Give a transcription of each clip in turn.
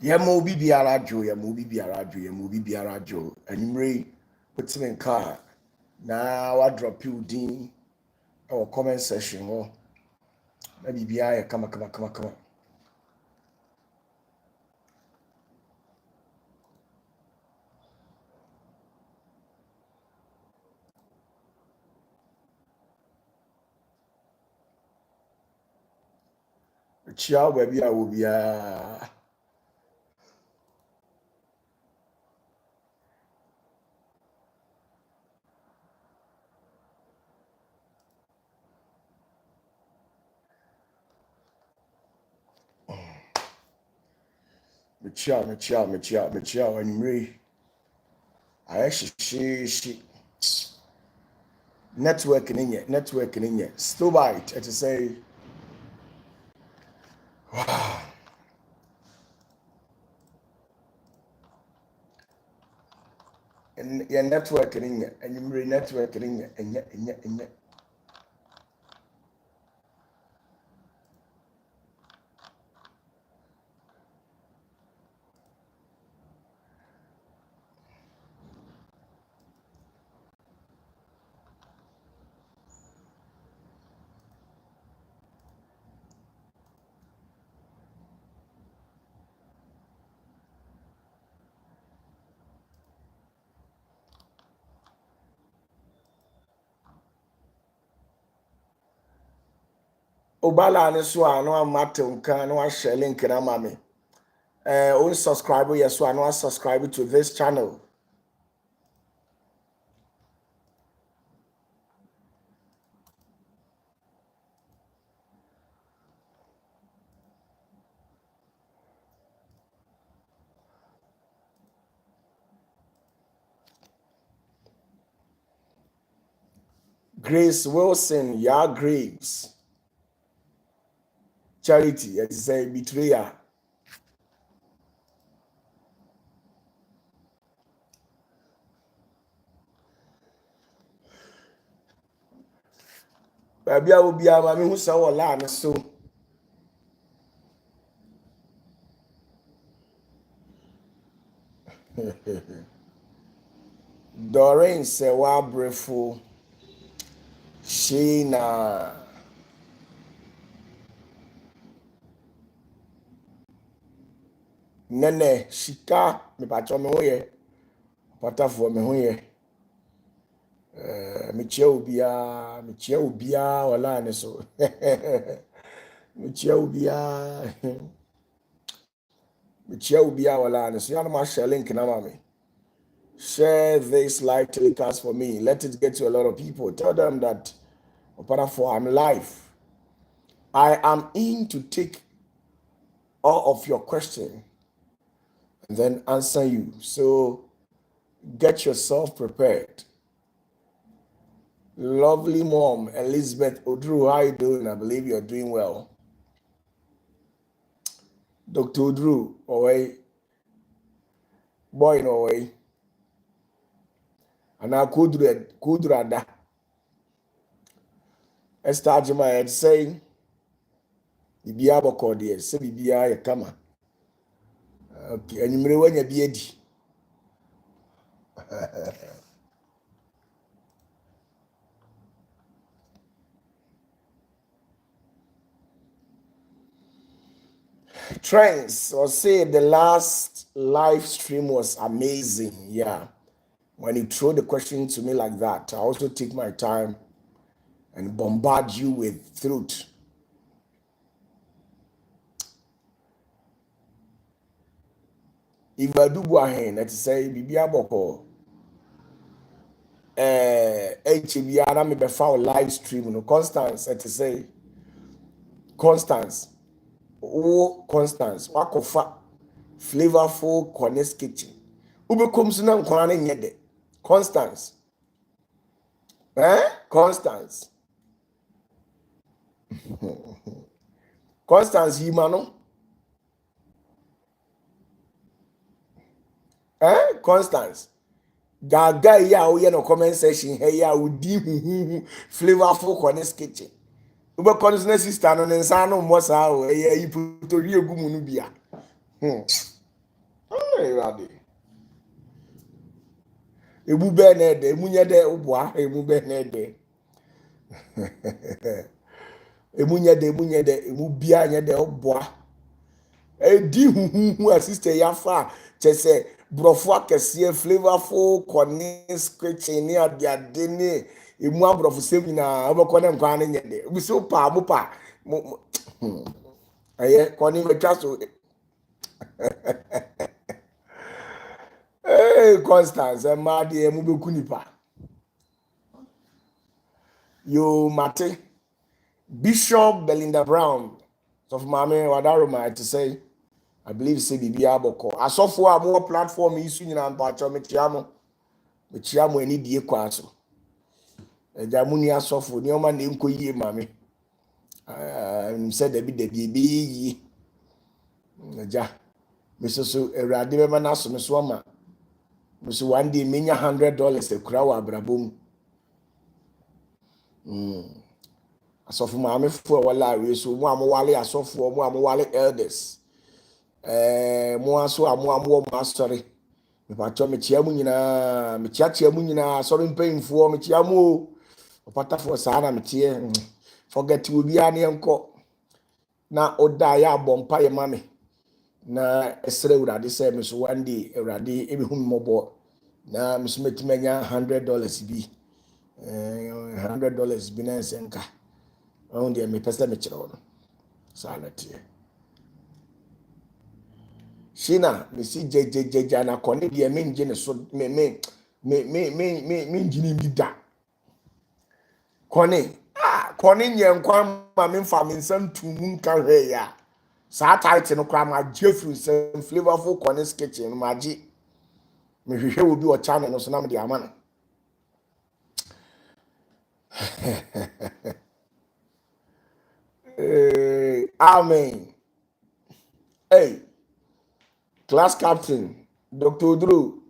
Yemo bi biara jo, yemo bi biara jo, yemo bi biara jo. Anymre, put in car. Now I drop you din or comment section. Oh, maybe be I come. Chia baby I will be Chia anymre. I actually she networking in yet. Still right to say wow. And your networking in yet, and you networking in yet, and yet. Obala ne so a no amate nka no share link na mame. On subscribe yes so no subscribe to this channel. Grace Wilson, ya Graves. Charity, it is a betrayer. Baby, I will be a mammy who saw a land so. Doreen say, "Wa breful." Sheena. Nene, Shika, me patcho me hoye. OPATAFUOR me hoye. Me chia ubia, wala ne so. Me chia ubia. Me chia ubia, wala ne so. Yana ma share link na mami. Share this live telecast for me. Let it get to a lot of people. Tell them that OPATAFUOR, I'm live. I am in to take all of your questions and then answer you. So get yourself prepared. Lovely mom, Elizabeth Odru, how you doing? I believe you're doing well. Dr. Odru, away. Boy, no way. And I could rather. Esther Jama had saying, Bibia Bokodi, say Bibia, you come. Okay, and you may when you be ready. Trends, or say the last live stream was amazing. Yeah. When you throw the question to me like that, I also take my time and bombard you with truth. If I do go ahead, let's say, Bibia Boko, HBR, me be found live stream, no Constance, let's say, Constance, Wakofa, flavorful Cornet's kitchen. Ube comes to them, Constance, Constance, Constance, Himano, Constance. Gaga ya we no comment section here ya we di flavorful Cornet's kitchen. Ube consciousness sister no nsano mo sa o e iputo ri egu mu no bia. Rade. Ebu be na ede, emunye de ubwa, ebu be na ede. Emunye de, ebu bia nye de ubwa. Edi huhuhu a sister yafa chese brofo akese flavorful cornets kitchen ni ade ni emu abrofo sem na obekọ na nkwa na nyede obi so pa mo pa aye koni metwa so Constance ma de emu beku nipa yo mate Bishop Belinda Brown of Mame Wadaroma to say I believe say bibi aboko asofo a mo platform isu nyina mpacho mechiamo ani die kwa so ejamuni asofo ni o ma na enko yie mame said David yi ja mesoso erade be na so meso ma meso one day menya $100 ekura wa abrabom asofo mame fo wala we so mo amwale asofo mo amwale elders mo aso mo masori me pacho mechiamu nyina mechiachiamu nyina sori mpemfo mechiamu opatafuo sana metie forget we bia ne enko na oda ya bompa ye mame na esre urade say me so one day urade ebihum mobo na me so metimanya $100 bi $100 bi na senka on dey me pesa me kire wono salati shina me si jejejeja na kone dey me nje ne so me njini bi da kone nye nkwa ma me mfa me nsam tumu nka hwe ya sa title no kwa ma jeffrey some flavorful corners kitchen ma ji me hwehwe obi o channel no so na me de ama no amen. Hey, class captain Dr. Drew,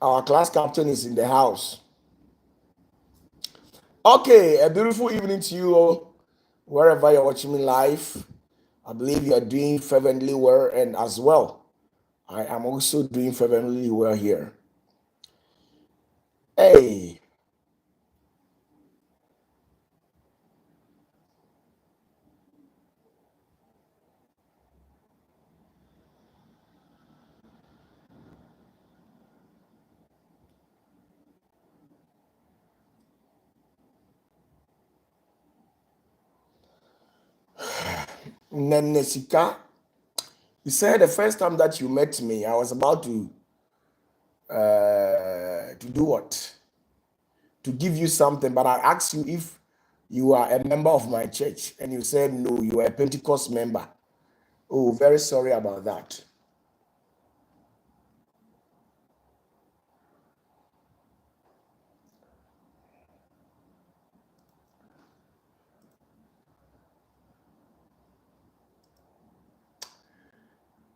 our class captain is in the house. Okay, a beautiful evening to you all wherever you're watching me live. I believe you are doing fervently well, and as well I am also doing fervently well here. Hey, Nenesika, you said the first time that you met me, I was about to do what? To give you something, but I asked you if you are a member of my church, and you said no, you are a Pentecost member. Oh, very sorry about that.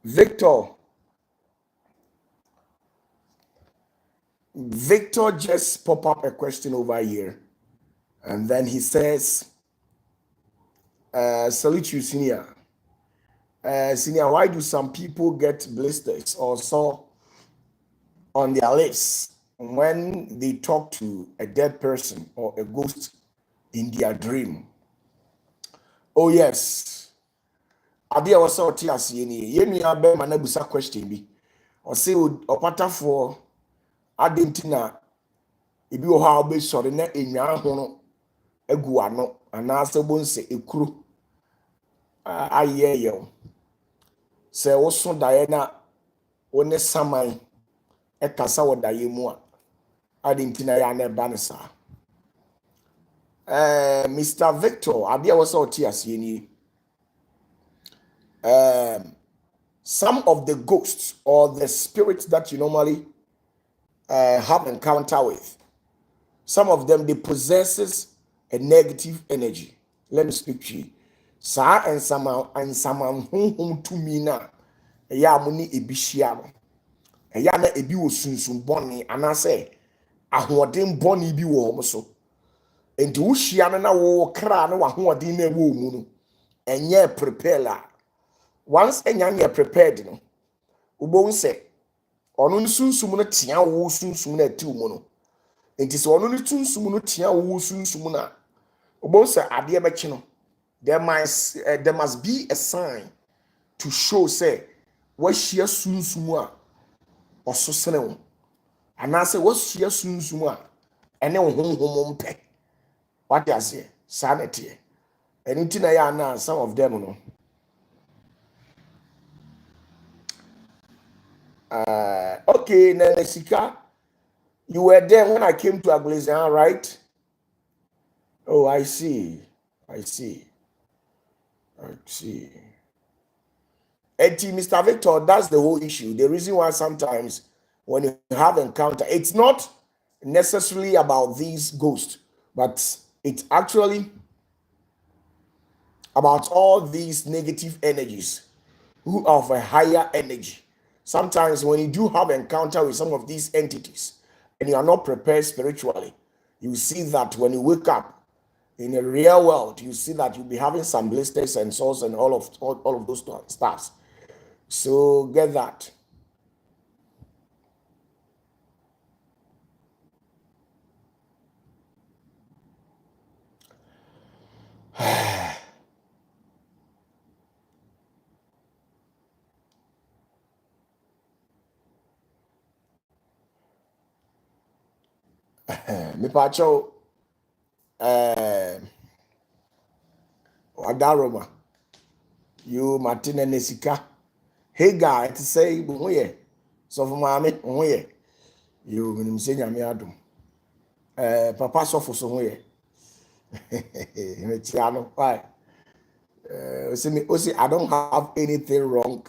Victor just pop up a question over here, and then he says, salute you, senior. Senior, why do some people get blisters or sore on their lips when they talk to a dead person or a ghost in their dream? Oh, yes. Abia was so tears ye nua be ma na busa question bi. O say opatafoɔ adentina ebi wo ha obe sɔre na enwa ho no agu ano anaasɛ bonse ekuro ayɛ yɛ. Sɛ wo so dae na wo ne saman ekasa wo dae mu a adentina ya na ba ne saa. Mr. Victor, abia was so tears ye some of the ghosts or the spirits that you normally have encounter with, some of them, they possesses a negative energy. Let me speak to you. Sa and some hum to me na ya muni ebishia no ya na ebi wo sunsun boni anase ahoden boni bi wo mo so enti wo hia no na wo kra no wa hoɔden na ɛwɔ mu no ɛnyɛ prepare la once ɛnya prepared no wobon sɛ ɔno no sunsum no tea wo sunsum na atiw mu no enti sɛ ɔno no sunsum no tea wo sunsum na wobon sɛ adeɛ bɛkye no there must be a sign to show say wahia sunsum a ɔso sene wo anaasɛ wahia sunsum a ɛne wo honhom mpɛ wate aseɛ saa na ɛteɛ ɛno nti na yɛ ana some of them no okay na sika you were there when I came to Aglesian, right? Oh, I see. Mr. Victor, that's the whole issue. The reason why sometimes when you have encounter, it's not necessarily about these ghosts, but it's actually about all these negative energies who are of a higher energy. Sometimes when you do have encounter with some of these entities and you are not prepared spiritually, you see that when you wake up in the real world, you see that you'll be having some blisters and sores and all of those stuff. So get that. Me pacho Wadaroma, you Martina Nesika. Hey guy, to say boye. So for mommy, boye. You when say nyame adom. Papa so for so boye. Tiano, why? I don't have anything wrong,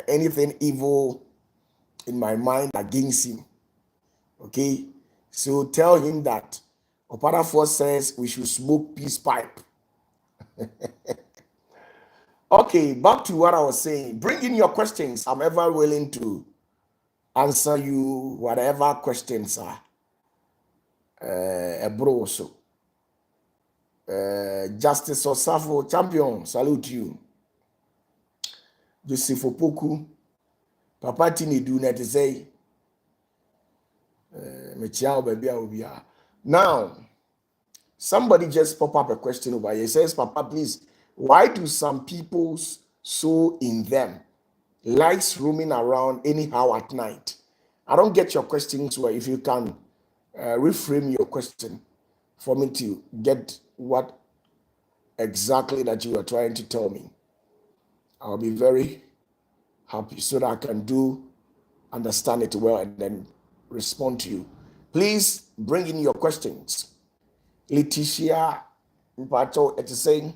anything evil in my mind against him. Okay, so tell him that OPATAFUOR says we should smoke peace pipe. Okay, back to what I was saying. Bring in your questions. I'm ever willing to answer you whatever questions are. Bro, so Justice Osafo champion, salute you. Joseph Opoku, Papa Tini do not say. Now, somebody just pop up a question over here. He says, Papa, please, why do some people's soul in them likes roaming around anyhow at night? I don't get your questions well. If you can reframe your question for me to get what exactly that you are trying to tell me, I'll be very happy so that I can understand it well and then respond to you. Please bring in your questions. Leticia Mpacho, it is saying,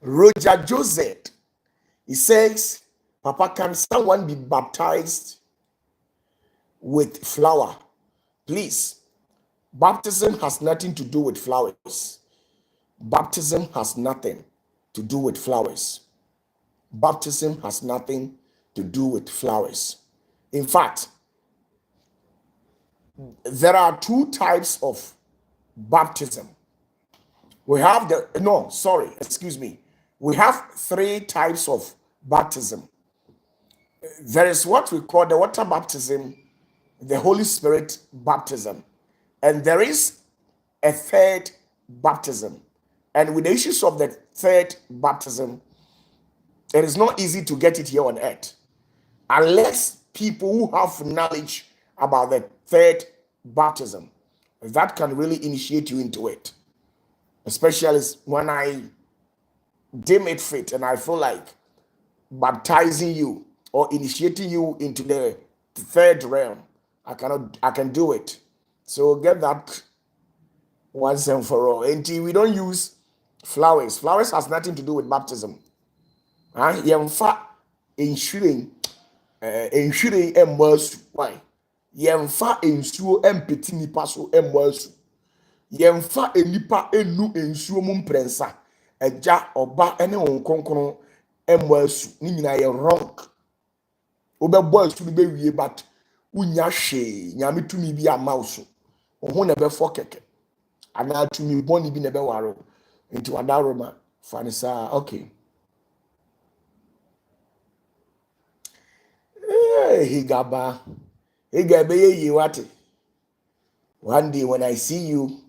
Roger Joseph, he says, Papa, can someone be baptized with flour? Please, baptism has nothing to do with flowers. Baptism has nothing to do with flowers. Baptism has nothing to do with flowers. In fact, there are two types of baptism. We have we have three types of baptism. There is what we call the water baptism, the Holy Spirit baptism, and there is a third baptism. And with the issues of the third baptism, it is not easy to get it here on earth unless people who have knowledge about the third baptism that can really initiate you into it. Especially when I deem it fit and I feel like baptizing you or initiating you into the third realm, I can do it. So get that once and for all. And we don't use flowers. Flowers has nothing to do with baptism. Yemfa ensuring emwasu. Why? Yemfa ensuo empeti nipa so emwasu. Yemfa enipa enu ensuo mu mprensa. Eja oba ene onkonkron emwasu. Ni nyina ye wrong. Obebo asu ni be wie but unya hwe nyame tumi bi ama wo so. Who never forget. And now to me, bonnie be never waro into an aroma. Fanisa, okay. He gaba. He gabe ye what? One day when I see you,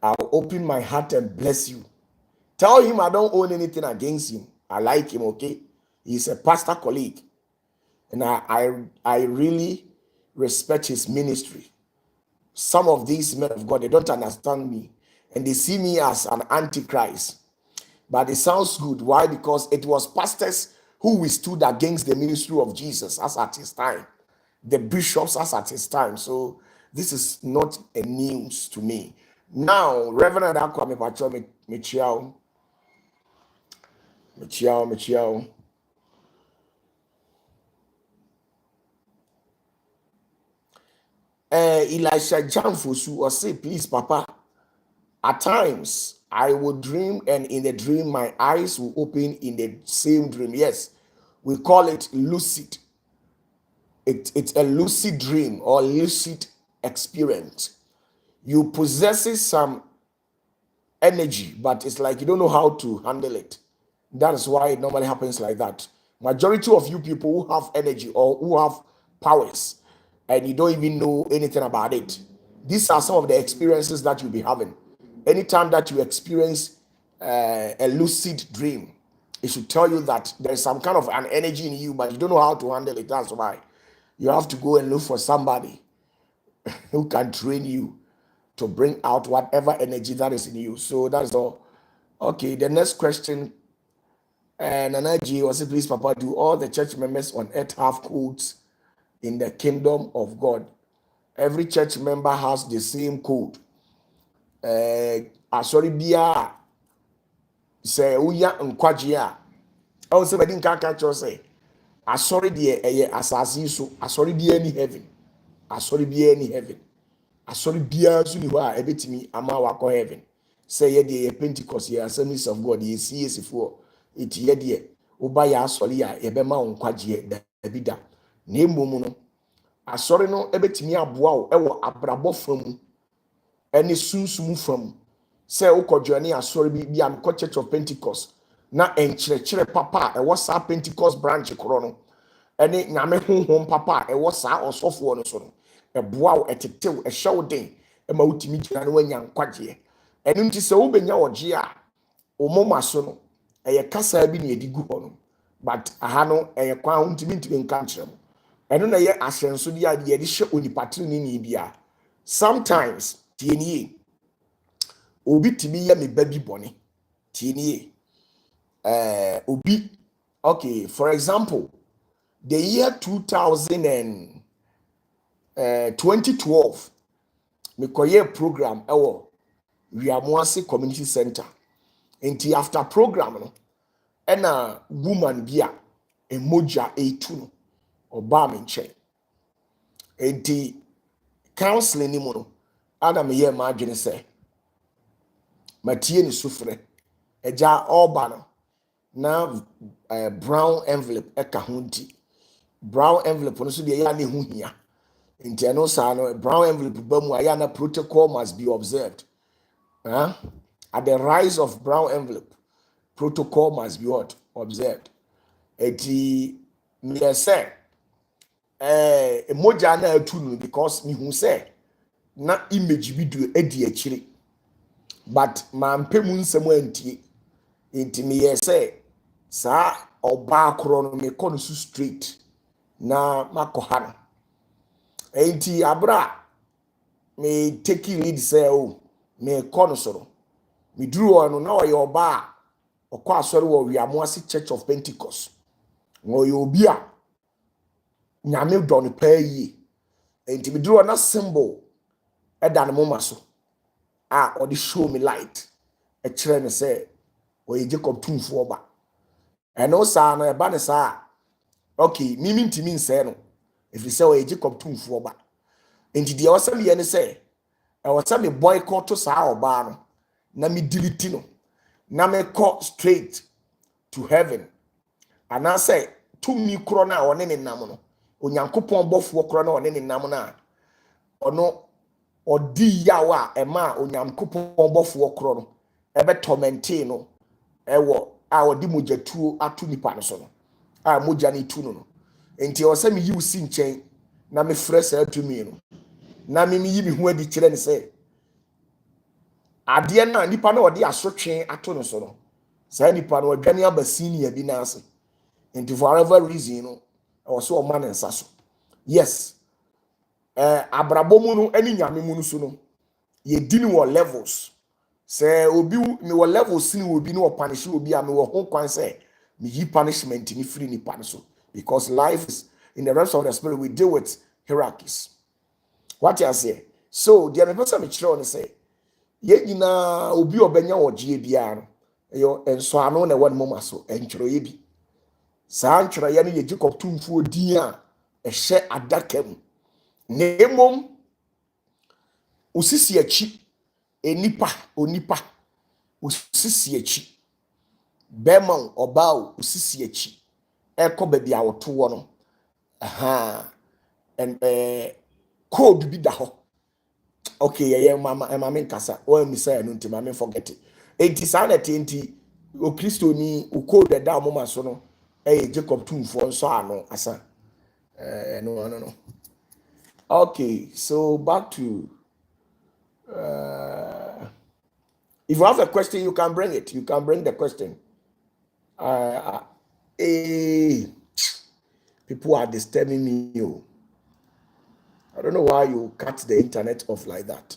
I'll open my heart and bless you. Tell him I don't own anything against him. I like him, okay? He's a pastor colleague. And I really respect his ministry. Some of these men of God, they don't understand me. And they see me as an antichrist. But it sounds good. Why? Because it was pastors who withstood against the ministry of Jesus as at his time. The bishops as at his time. So this is not a news to me. Now, Reverend Akwame Pacho Michiao. Elisha Jamfosu or say, please, Papa, at times I will dream, and in the dream, my eyes will open in the same dream. Yes, we call it lucid. It's a lucid dream or lucid experience. You possess some energy, but it's like you don't know how to handle it. That is why it normally happens like that. Majority of you people who have energy or who have powers and you don't even know anything about it, these are some of the experiences that you'll be having. Anytime that you experience a lucid dream, it should tell you that there's some kind of an energy in you, but you don't know how to handle it. That's why you have to go and look for somebody who can train you to bring out whatever energy that is in you. So that's all. Okay, the next question. And Nanaji was say, please, Papa, do all the church members on earth have codes in the kingdom of God? Every church member has the same code. Sorry, Bia say Uya and Kwajia. I was saying, catch you say, sorry, dear, assassin, so sorry, be any heaven. Sorry, be any heaven. Sorry, Bia, so you are a bit to me, Ama wako heaven. Say, ye, Pentecost, ye assemblies of God, ye see as before. It ye, dear. Uba ya asori ya ebema onkwaje dabida na emom no asori no ebetimi aboa wo ewo abrabo fam ene sunsum fam se ukodwane asori bi am Church of Pentecost na enkyerɛkyerɛ papa ewo sa Pentecost branch koro no ene nyame honhom papa ewo sa osofo no so no eboa wo etetew ehyew den ema wutimi gyina no wanya nkwaje ene nti se wo benya oje a omoma so no eye kasa bi na edigu ho no but ahano eye kwa ntimi nka nkyerem eno na ye ahyenso dia ye de hye onipatri ni bia sometimes tienie obi timi ye me baby bone tienie obi okay, for example, the year 2012 me koye program ewo Wiamoase Community Center. Enti after program no ena woman bia emoja etu no oba me nche. Enti counseling ni mo no ana me ye ma adwene se matie ni sufre eja oba no na brown envelope eka ho nti brown envelope no so de ya ne ho hia. Enti eno sa no brown envelope ba mu aya na protocol must be observed. At the rise of brown envelope, protocol must be what? Observed. Eti me say emoja na atunu because me hu say na image video edi akire. But ma mpemu nsem antie. Enti me say sa oba akoro no me kɔ no so straight na makoha no. Enti abra me take lead say oh me kɔ no so no. Me drew on na oye oba okwa asori wo Wiamoase Church of Pentecost. Oye obi a nyame don pa yi. Enti me drew na symbol e da ne moma so. Or the show me light. E kire me say oye Jacob tumfo oba. Eno sa no e ba ne sa. Okay, mimi ntimi nse no. If you say oye Jacob tumfo oba. Enti de wasam ye ne say e wasam me boycott to sa oba no. Na me delete no. Na me call straight to heaven. And I say, to me, corona or any nam no. Onyankopon bofo corona or any nam na. ono odi yawa ema onyankopon bofo kro no ebe tormente no ewo a odi mojatuo atu nipa no so no a moja ne tu no enti o se me yi usi nchen na me fresa atumi no na me yi me hu adi kire ne se ade na nipa na odi asotwe ato no so no sa nipa no adwane aba senior bi na ase enti for whatever reason no o so o man nsa so yes abrabomu no ani nyame mu no so no ye di ni wo levels say obi me wo levels ni obi no punish obi a me wo ho kwan say me yi punishment ni free ni pan so because life is in the realms of the spirit. We deal with hierarchies. What you say? So the person me kire on say ye nyina obi obenya oje bia no yo enso ano na won moma so enkiro ye bi saa nkiro ye no ye Jacob tumfuo din a ehye adaka mu nemom usisi achi enipa onipa usisi achi bema oba usisi achi eko ba bia woto wo no aha and code bi da ho okay yeah mama nkasa o mi say no nti mama forget it enti sanity enti o Kristo ni o code da mama so no Jacob tumfo nso ano asa no okay so back to if you have a question you can bring it, you can bring the question. People are disturbing me. I don't know why you cut the internet off like that.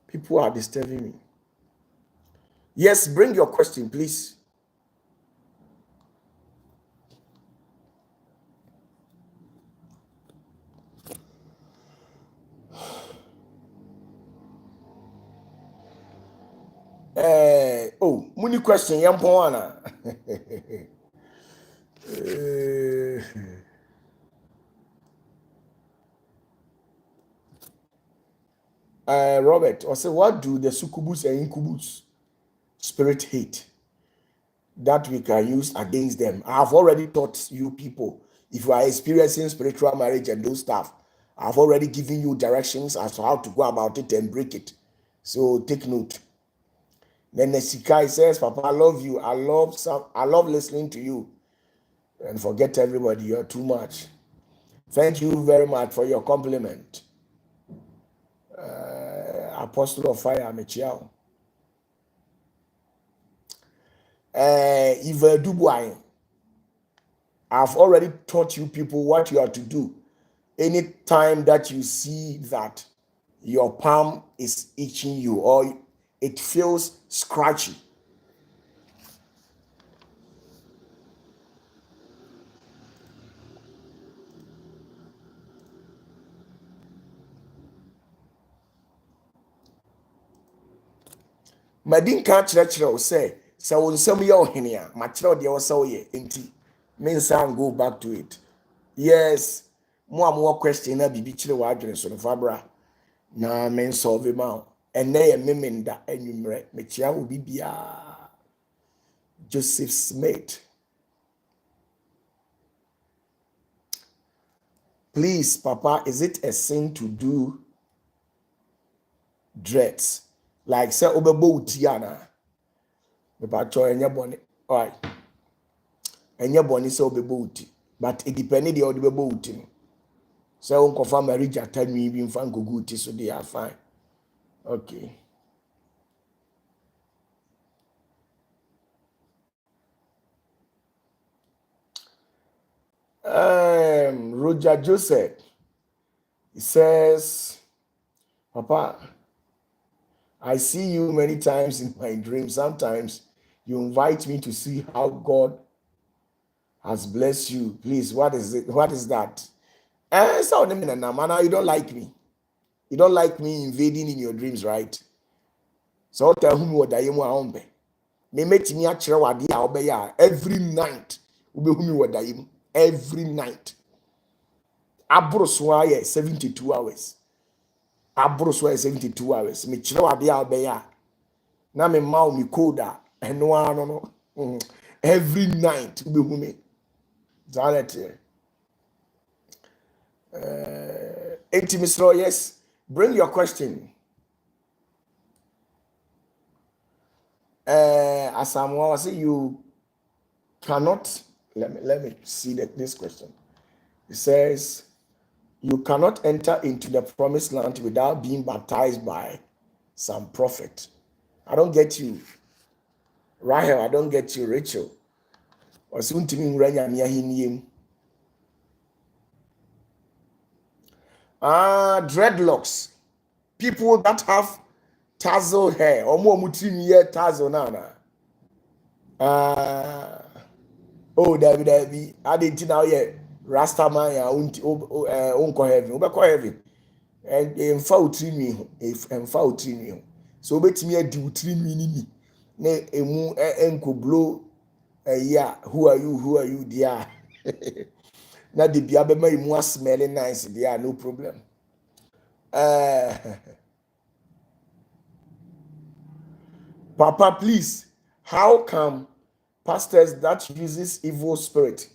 People are disturbing me. Yes, bring your question, please. Muni question, Yampoana. Robert, I say, what do the succubus and incubus spirit hate that we can use against them? I have already taught you people. If you are experiencing spiritual marriage and those stuff, I've already given you directions as to how to go about it and break it. So take note. Then Nesikai says, Papa, I love you. I love listening to you. And forget everybody, you're too much. Thank you very much for your compliment. Apostle of Fire, Michiao. Eva Dubois, I've already taught you people what you are to do. Anytime that you see that your palm is itching you or it feels scratchy, Madin can't say, so some your here, my child, your so ye, ain't means I'll go back to it. Yes, more question, be bichile wadress on Fabra. Na men solve him out. And they memen that enumerate, Mechia will be Joseph Smith. Please, Papa, is it a sin to do dreads? Like say obebo utiana. Papa cho enya boni. Alright. Enya boni say obebo uti. But it depends the obebo uti. Say unko fa marriage atanu bi mfa ngogu uti, so they are fine. Okay. Roger Joseph, he says, Papa, I see you many times in my dreams. Sometimes you invite me to see how God has blessed you. Please, what is it? What is that? So you don't like me. You don't like me invading in your dreams, right? So tell whom what I am. Me make me every night. Every night. Abroswa 72 hours. Abroswa 72 hours. Me chira wade a obeya. Na me ma o mi koda. Eno ano no. every night be humi. Zanete. Mr. Yes, bring your question. As I'm say you cannot. Let me see this question. It says you cannot enter into the promised land without being baptized by some prophet. I don't get you, Rahel. I don't get you, Rachel. Or soon to me, dreadlocks. People that have tassel hair, or more mutimi tassel nana. Oh, David, I didn't know yet. Rasta man, unko heaven, ubeko heaven. And in foul tree if and foul tree. So bet me a do 3 minutes. Ne emu enko blow yeah, who are you, dear? Na the biabema imu smelling nice, dear, no problem. Papa, please, how come pastors that uses evil spirit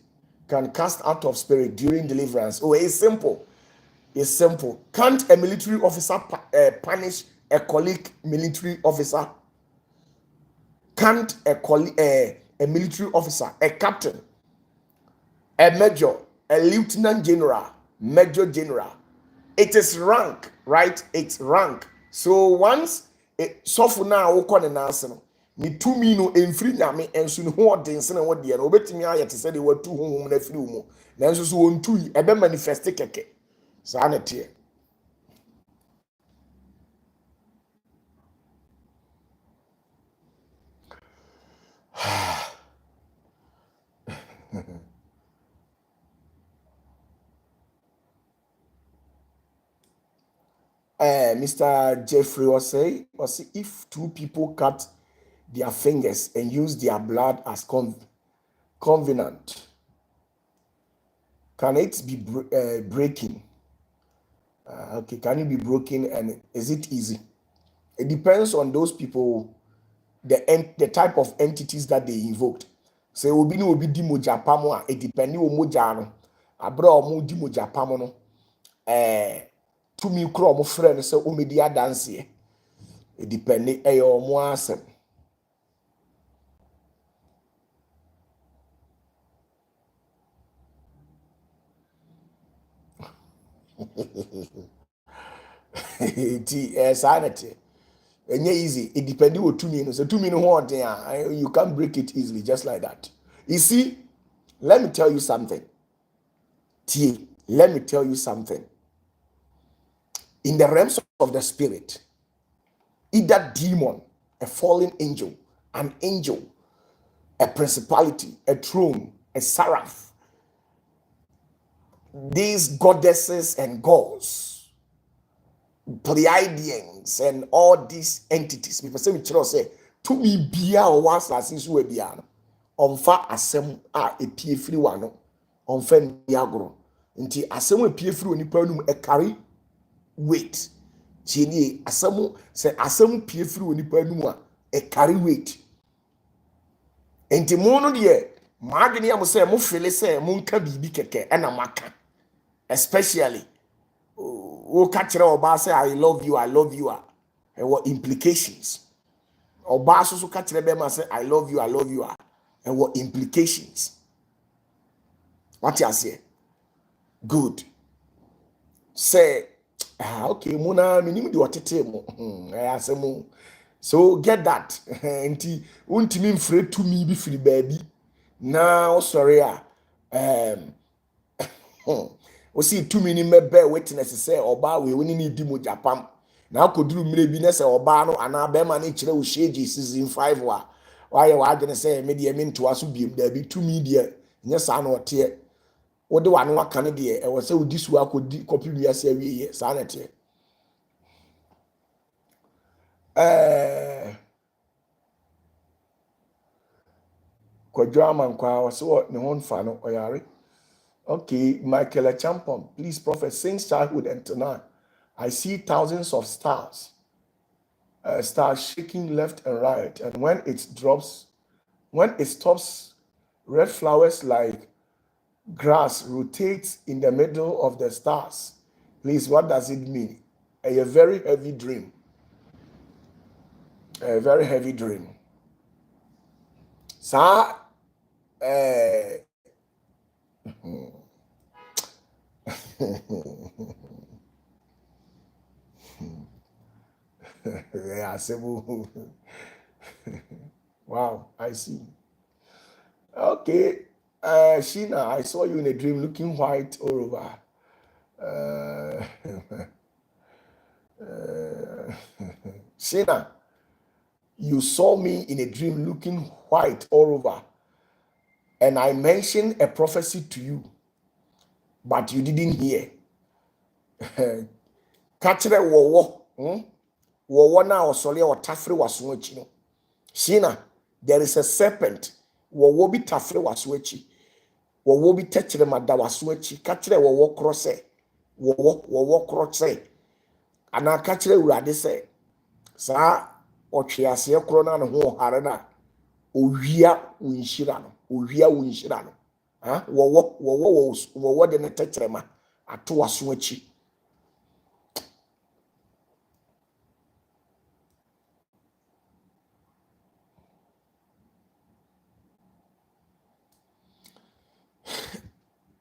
can cast out of spirit during deliverance? Oh, it's simple. It's simple. Can't a military officer punish a colleague military officer? Can't a military officer, a captain, a major, a lieutenant general, major general? It is rank, right? It's rank. So once suffer now, okon and answer. Ni 2 no emfiri nyame enso ne ho odense na wo de no obetimi ayete se de watu honhom na firi mu na enso so won tu ebe manifest keke sa na tie. Mr. Jeffrey was say if 2 people cut their fingers and use their blood as covenant, can it be breaking? Okay, can it be broken and is it easy? It depends on those people, the type of entities that they invoked. Say obi ni obi di moja pamo a it depend on moja no. Abra omo di moja pamo no. To me kro omo frɛ no sɛ omedi adanse. It depend omo asem. Sanity. Easy. It depends on 2 minutes. So 2 minutes, you can't break it easily, just like that. You see, let me tell you something. Let me tell you something. In the realms of the spirit, either demon, a fallen angel, an angel, a principality, a throne, a seraph, these goddesses and gods, Pleiadians, and all these entities, people say, to me, bia or was as is we biano, on fa asem a pie free one, on fen diagro, until asem we pie free ni panum a carry weight. Chini asem say asem pie free ni panum a carry weight. Enti mo no de maadwene am say mo fele say mo nka bibi keke na maka, especially o ka kire oba say I love you and what implications. Oba so ka kire be ma say I love you and what implications. What you say? Good. Say okay, mo na minim de otete mo. Asemo. So get that. Enti untimi mfre to me bi firi baabi. Now sorry o see 2 minutes me bear witness say oba we woni ni di mo Japan. Na akoduru mire bi na say oba no ana be ma na kire o shege season 5 wa. Why wa adwene say me de me nto aso biem da bi 2 media nya sa na ote. Wo de wa no aka ne de e wo say odi su akodi copy wi ase awie sa na te. Kwadwa mankwa wo so ne ho nfa no oyare. Okay, Michael Champon, please, Prophet, since childhood and tonight, I see thousands of stars shaking left and right, and when it stops Red flowers like grass rotates in the middle of the stars. Please, what does it mean? A very heavy dream. A very heavy dream. Sir, yeah, wow, I see. Okay, Sheena, I saw you in a dream looking white all over. Uh, Sheena, you saw me in a dream looking white all over, and I mentioned a prophecy to you, but you didn't hear. Kachire wowo na osole o tafre waso achi no. Sheena, there is a serpent. Wowo bi tafre waso achi. Wowo bi techire mada waso achi. Kachire wowo krose. Wowo krose. Ana kachire urade se saa otwe ase kro na ne ho hare na owia unhira no. Owia unhira no. Ha wowo de ne techire ma ato waso achi.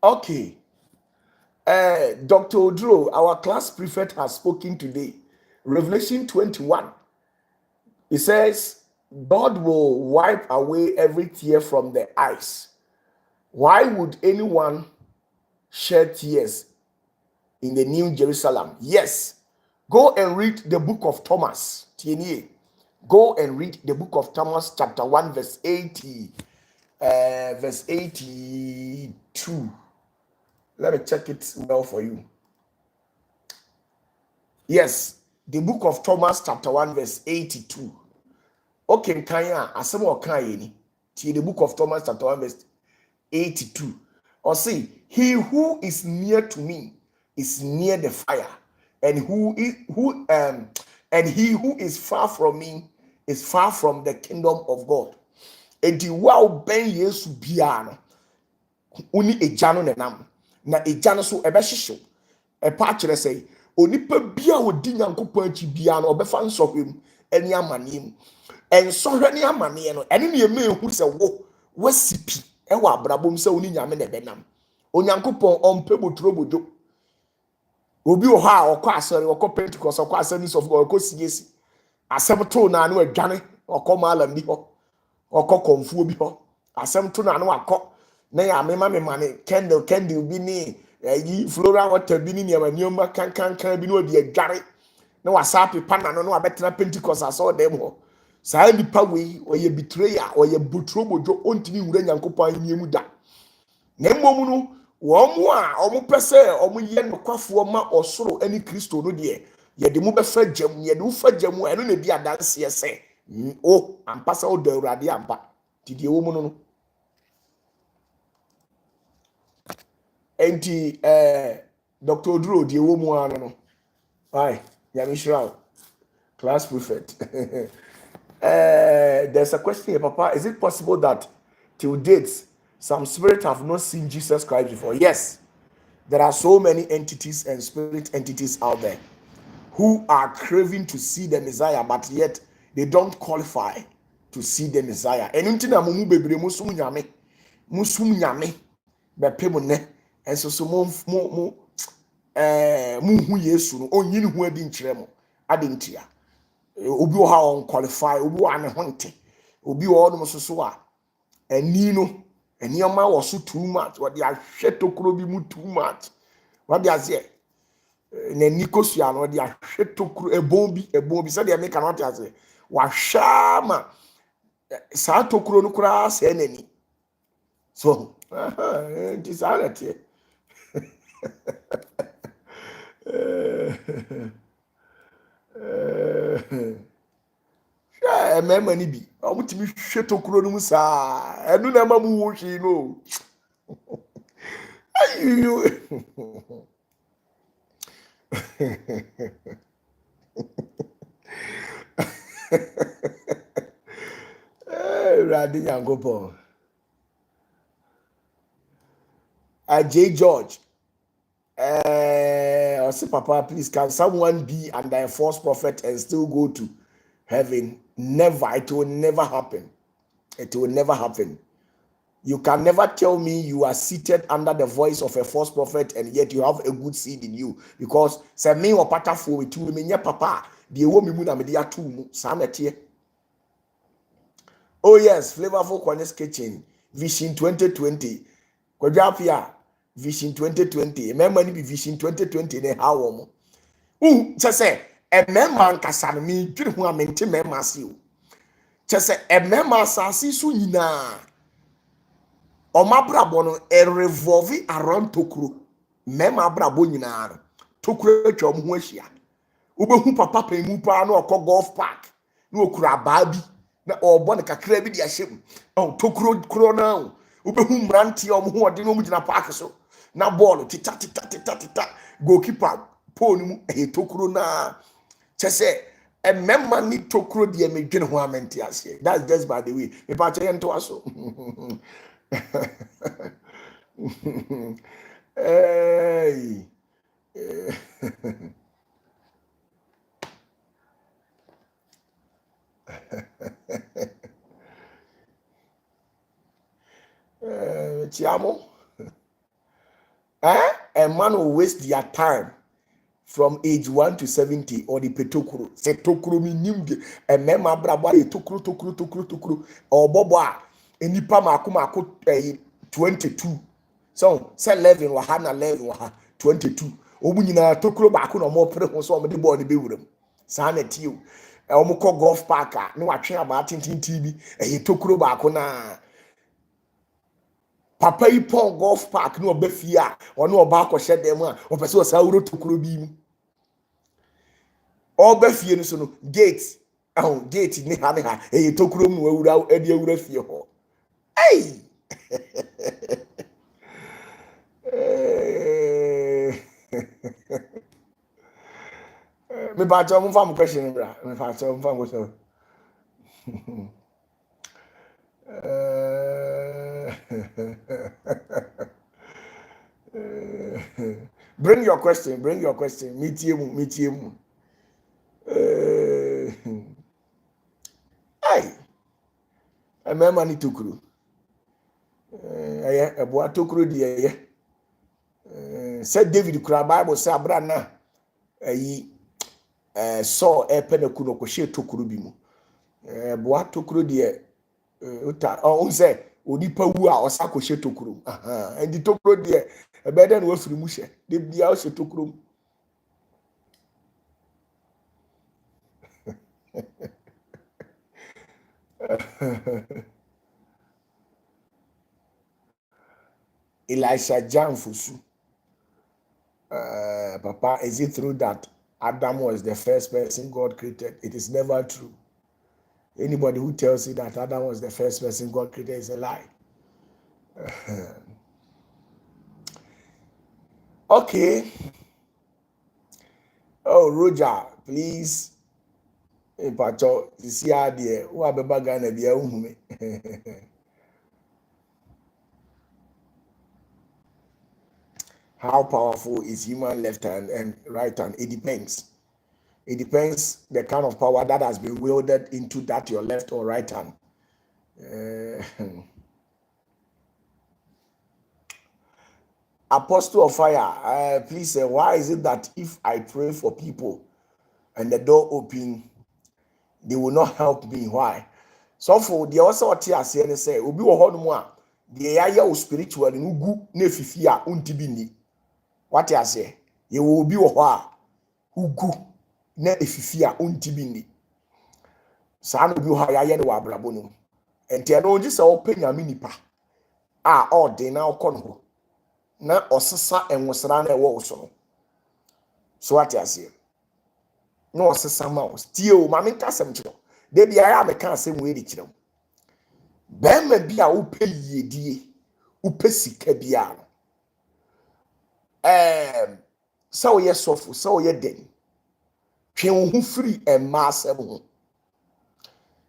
Okay. Dr. Odro, our class prefect, has spoken today. Revelation 21. It says, God will wipe away every tear from the eyes. Why would anyone shed tears in the New Jerusalem? Yes. Go and read the book of Thomas. Go and read the book of Thomas, chapter 1, verse 80. Verse 82. Let me check it well for you. Yes, the book of Thomas, chapter 1, verse 82. Okay, Kanya, asem o Kanye ni. The book of Thomas, chapter 1, verse 82. Or see, he who is near to me is near the fire, and he who is far from me is far from the kingdom of God. Enti wow ben Yesu bia no uni egya no nenam na egya no so ebehyehyw epa kire say onipa bia odi nyankopon achi bia no obefa nsohwem ani amanem ensohwe ne amane no ene ne eme ehu se wo wasipi e wa abrabom se oni nyame ne benam onyankopon ompe botrobodo obi o ha okọ asori okọ Pentecost okọ Assemblies of God okọ CAC asem to na no adwane okọ malam bi ho okọ konfuo bi ho asem to na no akọ na ya mema ne candle bi ni yi floral water bi ni nioma kankan bi no di adware na wasapi pana no abetena Pentecost aso dem ho saa nipa we oye betrayer oye botrobojo ontimi wura nyankopon anyemu da na mmom no wo mo a omo pese omo ye nokwafo ma osoro ani Kristo no de ye de mo befa jam ye de ufa jam eno na di adanse ese o ampasa o da urade ampa tidie wo mo no enti Dr. Odro die wo mo ano no ai ya mishra class prefect. There's a question here, Papa. Is it possible that till date some spirits have not seen Jesus Christ before? Yes. There are so many entities and spirit entities out there who are craving to see the Messiah, but yet they don't qualify to see the Messiah. And until mumu bebre musum nyame be pemune and so mu hu Yesu no onyin hu adi nkyere mo adentia obi o ha on qualify obi wa ne honte obi o no so a ani no enioma wo so too much what they are tokuro bi mu too much what they are say na nikosua no they are tokuro ebon bi say they make not say wa shama sa tokuro no kura say nani so disarity emema ni bi omutimi hwe tokuro no mu saa enu na ma mu wo hwe no ayu radi yankopon J. George. I say, Papa, please, can someone be under a false prophet and still go to heaven? Never. It will never happen. It will never happen. You can never tell me you are seated under the voice of a false prophet and yet you have a good seed in you. Because say me OPATAFUOR with you, me papa. The wo me mu na me dia tu mu. Sa na tie. Oh yes, Flavorful Corners Kitchen, Vision 2020. Kwadapia, Vision 2020. Remember ni be Vision 2020 ne how wo. Say a member nkasa no me dwiri ho a mente member ase o. Say a member asase so nyina. Omabrabo no revolve around tokuro. Mema brabo nyina no. Tokuro atwa mo ho ahia. Ubehu papa pemu pa na okọ golf park. Na okura baabi na obo ne kakra bi dia hyem. Oh tokuro kuro na. Ubehu mranti omo ho ode no mu gina park so. Na ball tita goalkeeper pole mu tokuro na. Chese memma ni tokuro de me dwene ho amenti ase. That's just by the way. Me pa che ento aso. Hey. Chiamo. A man will waste their time from age 1 to 70 or the petokuro. Se tokuro mi nimde. A mema brabo e tokuro. Or bobo enipa mako 22. So say 11 wa ha na 11 wa ha 22. Obu nyina tokuro baako na mo pre ho so mo de ball ne bewuram. Sa na tiw. Omo ko golf park a ne watwe aba tintinti bi tokuro baako na papa yi pon golf park no obafie a ono oba akọhye dem a opese o sawuro tokuro bi mu obafie no so no gate gate ni ha tokuro mu awura ade awura fie ho hey me ba cho mo fam question bra me fa cho mo fam question bring your question meet you hey remember ni tokuro eboa tokuro die said David kura Bible say abrana so epene kuno ko she tokuro bi mu eboa tokuro die uta say onipa wu a osa ko she tokuro and the tokuro die ebede na wafiri mu she de bia o she tokuro Elisha Jamfusu. Papa, is it true that Adam was the first person God created? It is never true. Anybody who tells you that Adam was the first person God created is a lie. Okay. Oh, Roger, please. Pacho, you see how dear, who are the bagana be a woman? How powerful is human left hand and right hand? It depends. It depends the kind of power that has been wielded into that your left or right hand. Apostle of Fire, please say, why is it that if I pray for people and the door open, they will not help me? Why? So for the also say, obi wo hono mu a the ya o spiritual no gu na fifi a untibi ni. What I say? You will be ho a ugu na efifi a untibi ni. Sa no bi ho ya ye ne wa brabo no. Enti no ngi se openya mi nipa a ode na okọ na osesa enwosra na ewo so no. So what I say? No osesa ma o still ma me kasem kiro. De bia ya me kan asem we di kiro. Ben ma bia wo pe yedie, wo pe sika bia no. So ye sofu, so ye den. Twe wo hu free emma asem ho.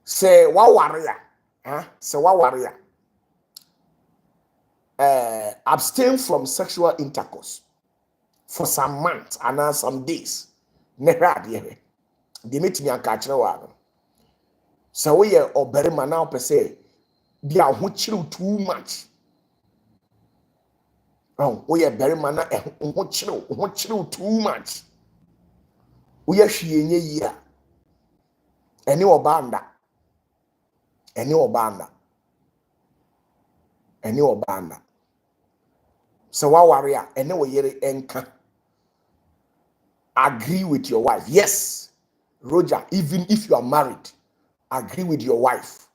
Se wa ware a, se wa ware a. abstain from sexual intercourse for some months and some days. Never adhere. They meet me and catch no. So we are oberima now per se. Be a chill too much. Oh, we are very man chill too much. We are she in year. Any obanda. Any obanda. Any obanda. So what warrior? Any way enka. Agree with your wife. Yes, Roger, even if you are married, agree with your wife.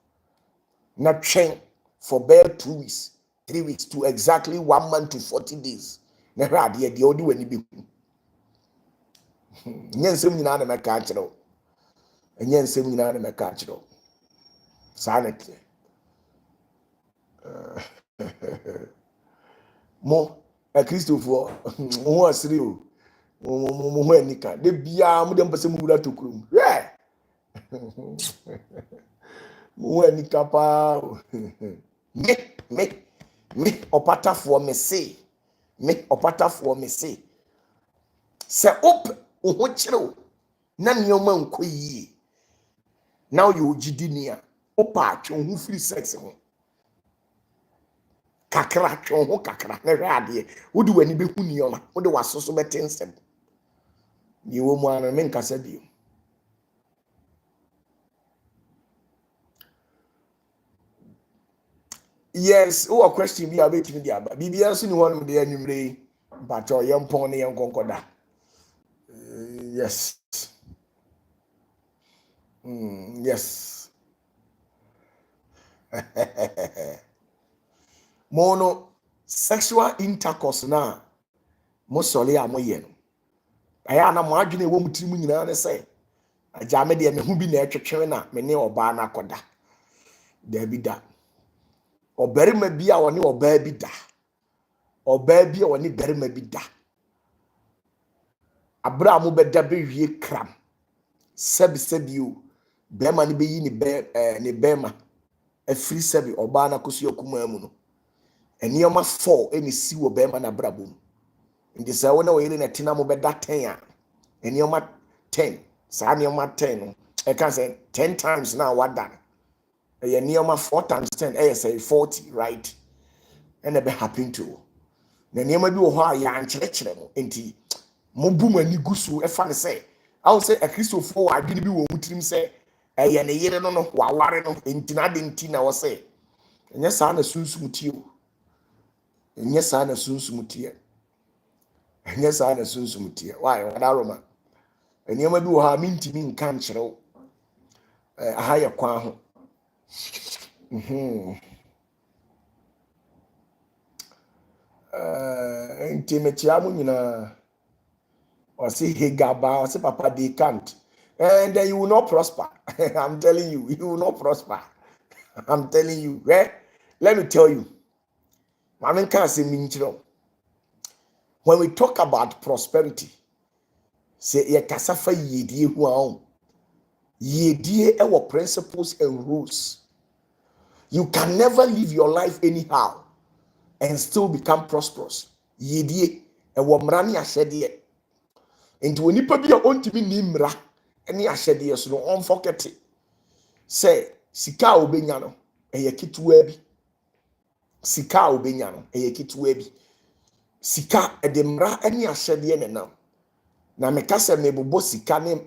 Not train for bare 2 weeks, 3 weeks to exactly 1 month to 40 days. Never idea the only when you be. Nyensem nyina na meka kire. Nyensem nyina na meka kire. Sanity. Mo a Christopher mo asiri o. Mo ho anika. De bia mo dem pese mo wura tokurum. Yeah. Mo anika pa. Me opatafuo me say. Me opatafuo me say. Se op ho kire na nneoma nko yie. Now you jidinia. Opa atwe ho free sex ho. Kakra atwe ho kakra na hwe ade. Wodi wani be hu nneoma. Wodi wasoso betensem. Ye wo mu ana me nkasa bio. Yes, who a question be about me dia ba. Bibia so ni wonu de anwumre. Mpacho yempon ne yenkonkoda. Yes. Yes. Mono sexual intercourse na mo sole a mo ye no. Aya na mo adwene wo mutirim nyina ne se. Aja me de me hu bi na etwetwe na me ne oba na akoda. Da bi da. Obarima bi a woni oba bi da. Oba bi a woni barima bi da. Abra mo beda be wie kram. Sebi o. Bema ni be yi ni bema. Afiri sebi oba na kosi okuma mu no. Enioma 4 eni si wo bema na brabom. Ndi sa wona wo yire na tina mo beda 10 a. Enioma 10. Sa enioma 10 no. I can say 10 times now what done. Enioma 4 times 10 say 40, right? And it be happen to. Na enioma bi wo ho a ya nkyerɛkyerɛ no. Enti mo bu mani gusu e fa ne say. I will say a Christopher wa adwene bi wo mutirim say ye ne yire no no wa ware no enti na de enti na wo say. Enye sa na sunsum tie o. Enye sa na sunsum tie. Enye sa na sunsum tie. Why? Wada Roma. Enioma bi wo ha mintimi nka nkyerɛw. Aha ye kwa ho. Enti metia mu nyina. Or say hey gaba, or say papa they can't. And then you will not prosper. I'm telling you, you will not prosper. I'm telling you, right? Let me tell you. I can't say when we talk about prosperity, say ye kasafa yedie hu aon. Yedie ewo principles and rules. You can never live your life anyhow and still become prosperous. Yedie ewo mrani ahyede. Enti wonipa bi a ontimi ni mra ene ahyede so no on forget. Say sika obenya no eye kituwa bi. Sika obenya no eye kituwa bi. Sika edemra ene ahyede ne nam. Na meka se mebobo sika ne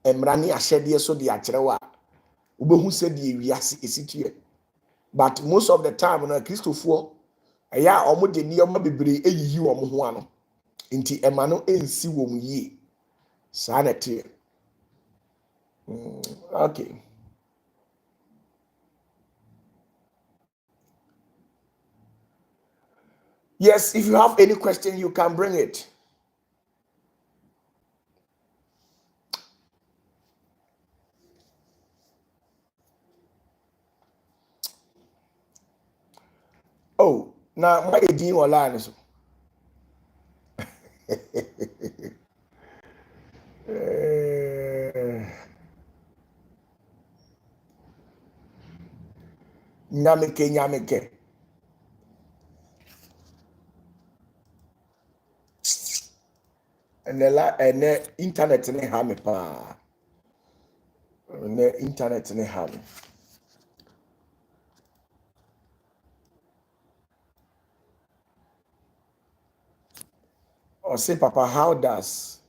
emra ne ahyede so de akyerewa. Ubehu se de wiase esitue. But most of the time na Christopher aya omo de niyoma bebre eyiyi omo ho ano. Nti ema no ensi wo mu yie. Sanity. Okay. Yes, if you have any question, you can bring it. Oh, now my edin online so. Nyameke. ene internet ne ha me pa. Ne internet ne ha me. Or say, Papa, how does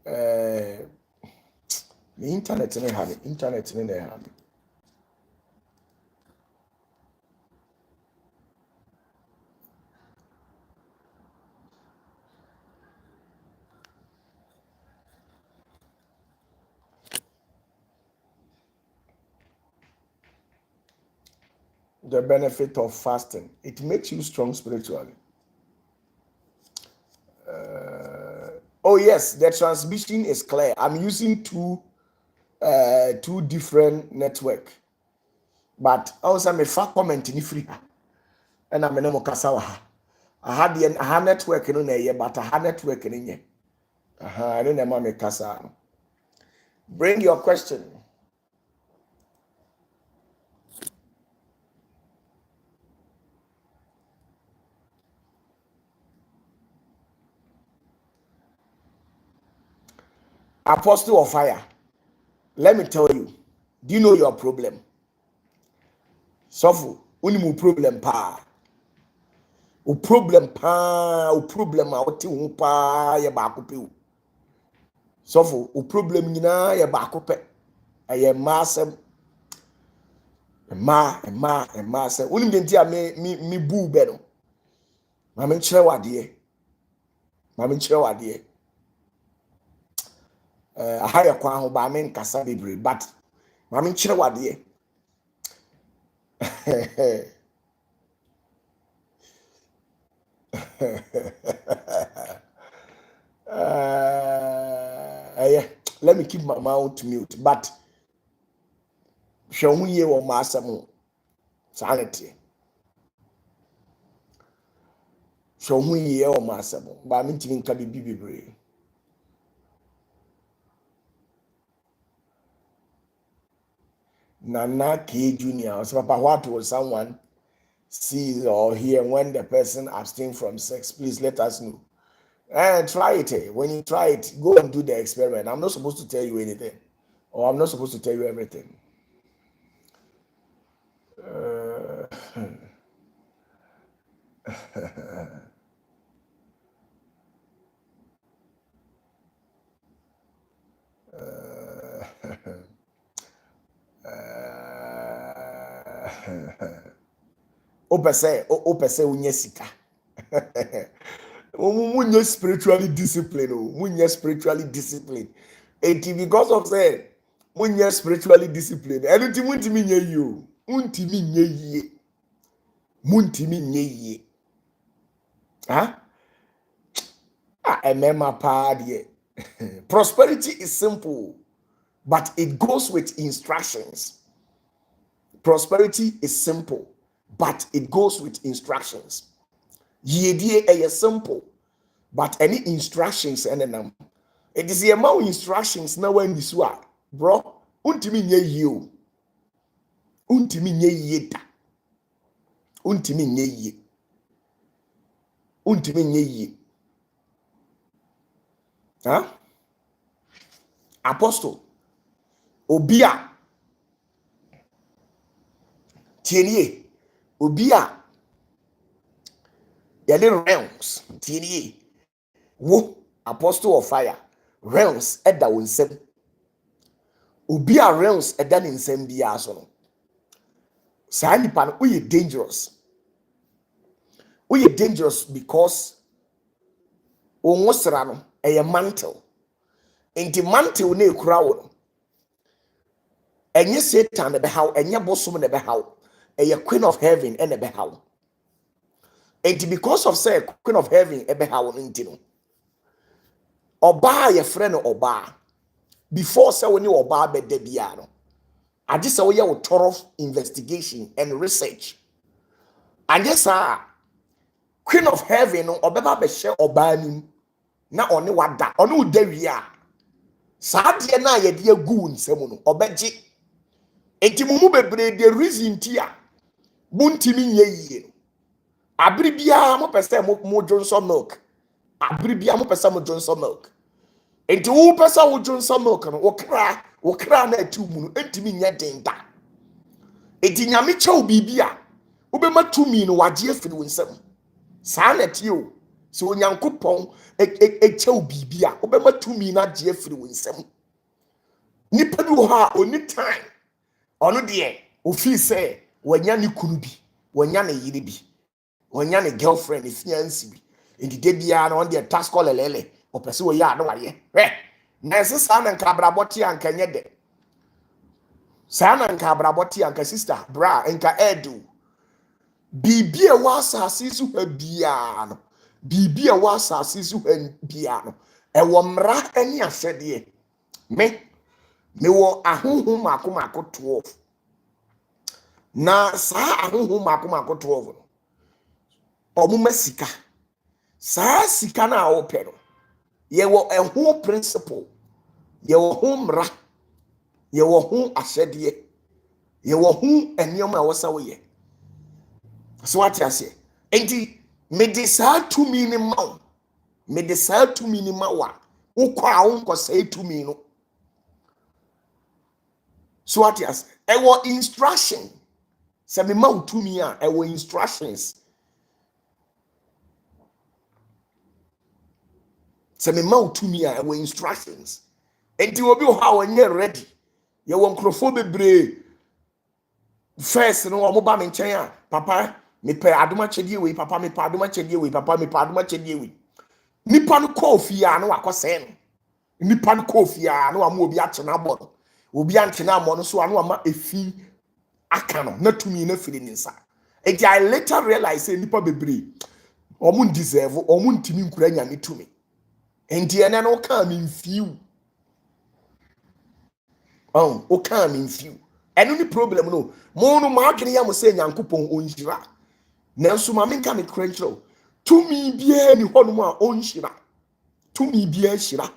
the internet ne ha me? Internet ne ha me. The benefit of fasting. It makes you strong spiritually. Oh yes, the transmission is clear. I'm using two different network, but also me fa comment ni free, and I'm no kasa wa ha. I had network no na ye, but I had network ni nye. I don't know me kasa. Bring your question. Apostle of fire. Let me tell you. Do you know your problem? Suffer. Unimu problem pa. O problem pa. O problem a oti ho pa ye ba ko pe o. Suffer. O problem nyina ye ba ko pe. Aye masem. Ma se. Unim de ntia me bu be no. Ma me kire wade. Ma me kire wade. Aha ye kwa ho ba me nkasa bebre, but ma me kire wade. Yeah, let me keep my mouth mute. But show me ye or master sanity. Show me ye or master, but I'm in can be brave. Nana K Junior, so Papa, what will someone see or hear when the person abstain from sex? Please let us know. And try it. When you try it, go and do the experiment. I'm not supposed to tell you anything, or I'm not supposed to tell you everything. Opese unye sika. Munye spiritually disciplined. Munye spiritually disciplined. And because of that, munye spiritually disciplined. Anything muntimi nye you. Muntimi nye ye. Muntimi nye ye. Huh? Emema pa. Prosperity is simple, but it goes with instructions. Prosperity is simple, but it goes with instructions. Yedie is simple, but any instructions and them. It is the amount of instructions now when you swap, bro. Untimi nye you. Untimi nye ye. Untimi nye ye. Untimi nye ye. Huh? Apostle. Obia. Tienye. Obia. Yale realms. Tienye. Wo. Apostle of fire. Realms. Edda winsem. Obia realms. Edda ninsem biya so no. Sa nipa no we dangerous. We dangerous because onwosra no eye mantle. Enti mantle na ekura wo no. Enye Satan na be how, enye bosom na be how. Eye queen of heaven na be how. Enti because of say queen of heaven e be how no enti no. Oba ye frɛ no oba. Before say woni oba be da bia no. Ade say wo ye wo thorough investigation and research. Anye sa queen of heaven no obeba be hye oba nim na one wada one uda wi a saa de na ye de agu nsam no obegye. Enti mumu bebre the reason ti a buntimi nye yie no abiri bia mo pese mo dwonso milk abiri bia mo pesa mo dwon some milk enti wo pesa wo dwon some milk no wo kra na atu mu no entimi nya den da enti nyame chew bibia wo be matumi no wagye afiri wo nsam saa na tie o so onyankopon chew bibia wo be matumi na agye afiri wo nsam nipa bi wo ha oni time ono de ofi se wanya ne kunu bi wanya ne yiri bi wanya ne girlfriend fiancé bi enti bia na on de task call lele opese wo ya na waye na se saa na nka braboti anka nye de saa na nka braboti anka sister bra nka edu bibia wa asase su ha bia no bibia wa asase su ha bia no e wo mra ani asede me wo ahonhom makomako 12 na saa ahonhom makomako 12 no omuma sika saa sika na ope no ye wo eho principle ye wo ho mra ye wo ho asede ye wo ho eniom a wosa wo ye so what you say enti me de saa tumi ni ma me de saa tumi ni ma wa ukwa unko say tumi no so what you say e wo instruction se me ma tumi a e wo instructions se me ma tumi a e wo instructions enti obi ho a wonye ready ye wo nkrofo bebre first no omo ba me nchen a papa me pe adoma chedie we papa me pa adoma chedie we papa me pa adoma chedie we nipa no kofi a no akose no nipa no kofi a no ama obi ache na abo obi ante na amo no so ano ama efi aka no na tumi na firi ni nsa enti I later realize say nipa bebre omo deserve omo ntimi nkura nya ne tumi enti ene no ka me mfiu o ka me mfiu eno ni problem no mo no ma adwene ya mo say nyankopon onhira nanso ma menka me kranchro tumi bia ni honum a onhira tumi bia hira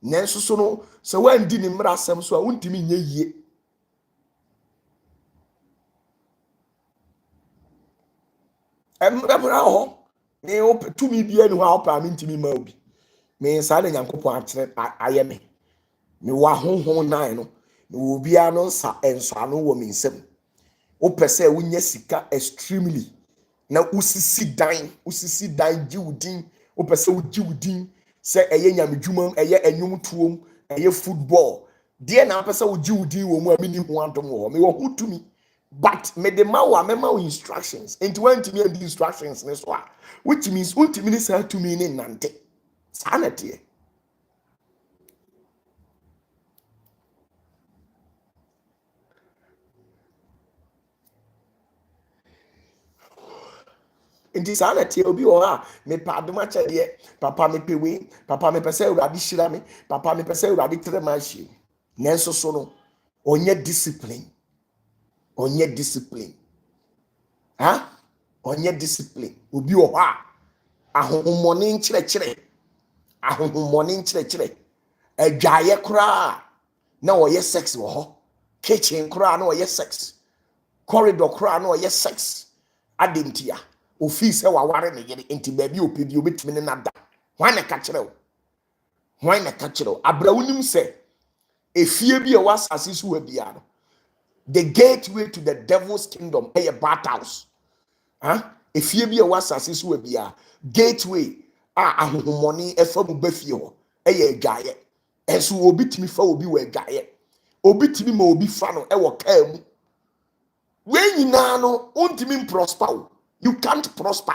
nanso so no se wandi ni mra asem so a untimi nya yie emra ho ni tumi bia ni ho a opa me ntimi ma obi me sa na nyankopon akyere ayeme me wa honhom nan no me obi ano sa enso ano wo me nsem o pese wunya sika extremely na usisi dan jiwudin o pese wo jiwudin se eye nyamedwuma eye enwum tuom eye football de na pese wo jiwudin wo mu amini ho adom wo me wo hutumi but me de ma wa me ma instructions into when to me the instructions ne so which means ultimately say to me ni nante sanate inti sana tie obi o ha me pa adoma chede papa me pewe papa me pese urade hira me papa me pese urade tere ma hie nenso so no onye discipline ha onye discipline obi o ha ahomoni nkyerechire adwaye kra na oye sex wo ho kitchen kra na oye sex corridor kra na oye sex adentia office wa ware ne yere enti baabi opebi obetimi ne nada hwan na ka kire abrawunim se efie bi e wasase so wa bia no the gateway to the devil's kingdom e bat house efie bi e wasase so wa bia gateway ahohomoni efa mu bafie ho e adwaye enso obi timi fa obi wa adwaye obi timi ma obi fa no e wo kaa mu we nyina no ontimi prosper. You can't prosper.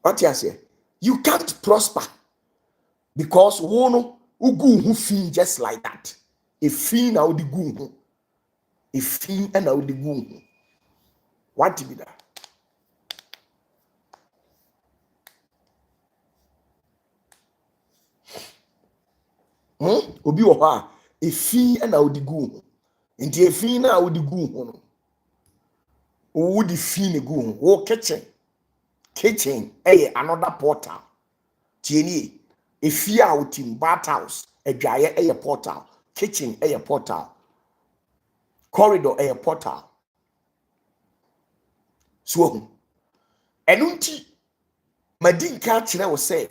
What you say? You can't prosper because wono ugu hu fin just like that. A fin na odi gu hu. A fin na odi gu hu. What to be that? Obi wo ha a fin na odi gu hu. Nti a fin na odi gu hu no. Wo di fin gu hu. Wo kitchen another portal tieni efia utim bat house adwaye portal kitchen portal corridor a portal. So enunti madinka kyerɛ wo sɛ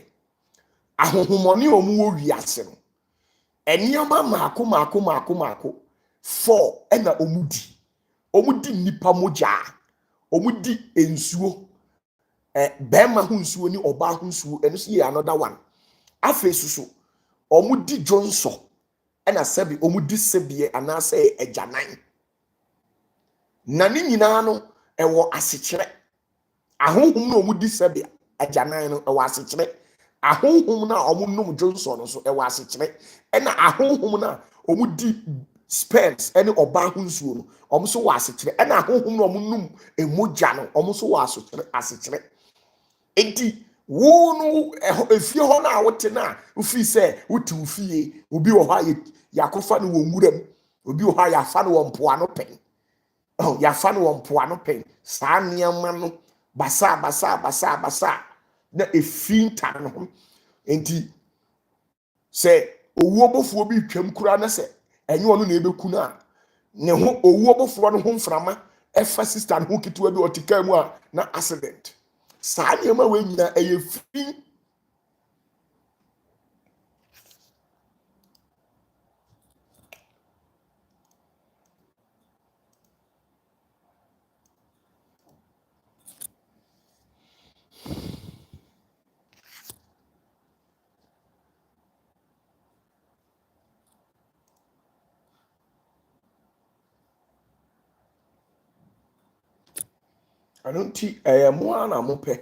ahohomɔne omu wo wiase no enioma maako for ɛna omudi nipa mogya omudi ensuo bɛrima ho nsuo ni ɔbaa ho nsuo ɛno so yɛ another one afei so omudi Johnson ɛna sɛbi omudi sebie anaasɛ agyanan na ne nyinaa no ɛwɔ asekyerɛ ahohom na omudi sɛbi agyanan no ɛwɔ asekyerɛ ahohom na omunum Johnson no so ɛwɔ asekyerɛ ɛna ahohom na omudi sperms ɛne ɔbaa ho nsuo no ɔmo so wɔ asekyerɛ ɛna ahohom na omunum emogya no ɔmo so wɔ asekyerɛ enti wo no efie hɔ na wote na ufi sɛ wote ufie obi wɔ hɔ yakofa no wɔ nwuram obi wɔ hɔ yafa no wɔ mpoano pɛn yafa no wɔ mpoano pɛn saa nneɛma no basa na efinta no ho enti sɛ owuo bofuo bi twam kura na sɛ enye ɔno na ebeku na ne ho owuo bofuo no ho mframa ɛfa sister no ho ketewa bi ɔtika mu a na accident saa nneɛma wɔ nyina ɛyɛ fin anunti mo ana mo pɛ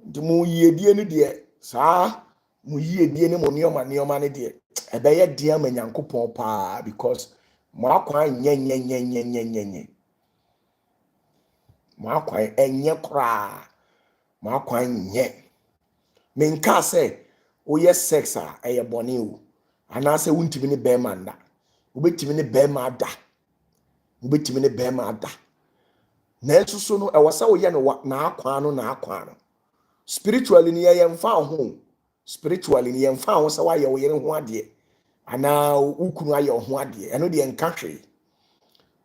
nti mo yiedie ne deɛ saa mo yiedie ne mo nneɛma ne deɛ ɛbɛyɛ deɛ ma Nyankopɔn paa because mo akwan nye mo akwan enye koraa mo akwan nye menka sɛ woyɛ sex a ɛyɛ bɔne o anaasɛ wontimi ne bɛrima nda wobɛtimi ne bɛrima ada na eso so no ɛwɔ sɛ woyɛ no na akwan no spiritually ni yɛ mfa ho spiritually ni yɛ mfa ho sɛ wayɛ wo yere ho ade ana ukunu ayɛ ho ade ɛno de nka hwe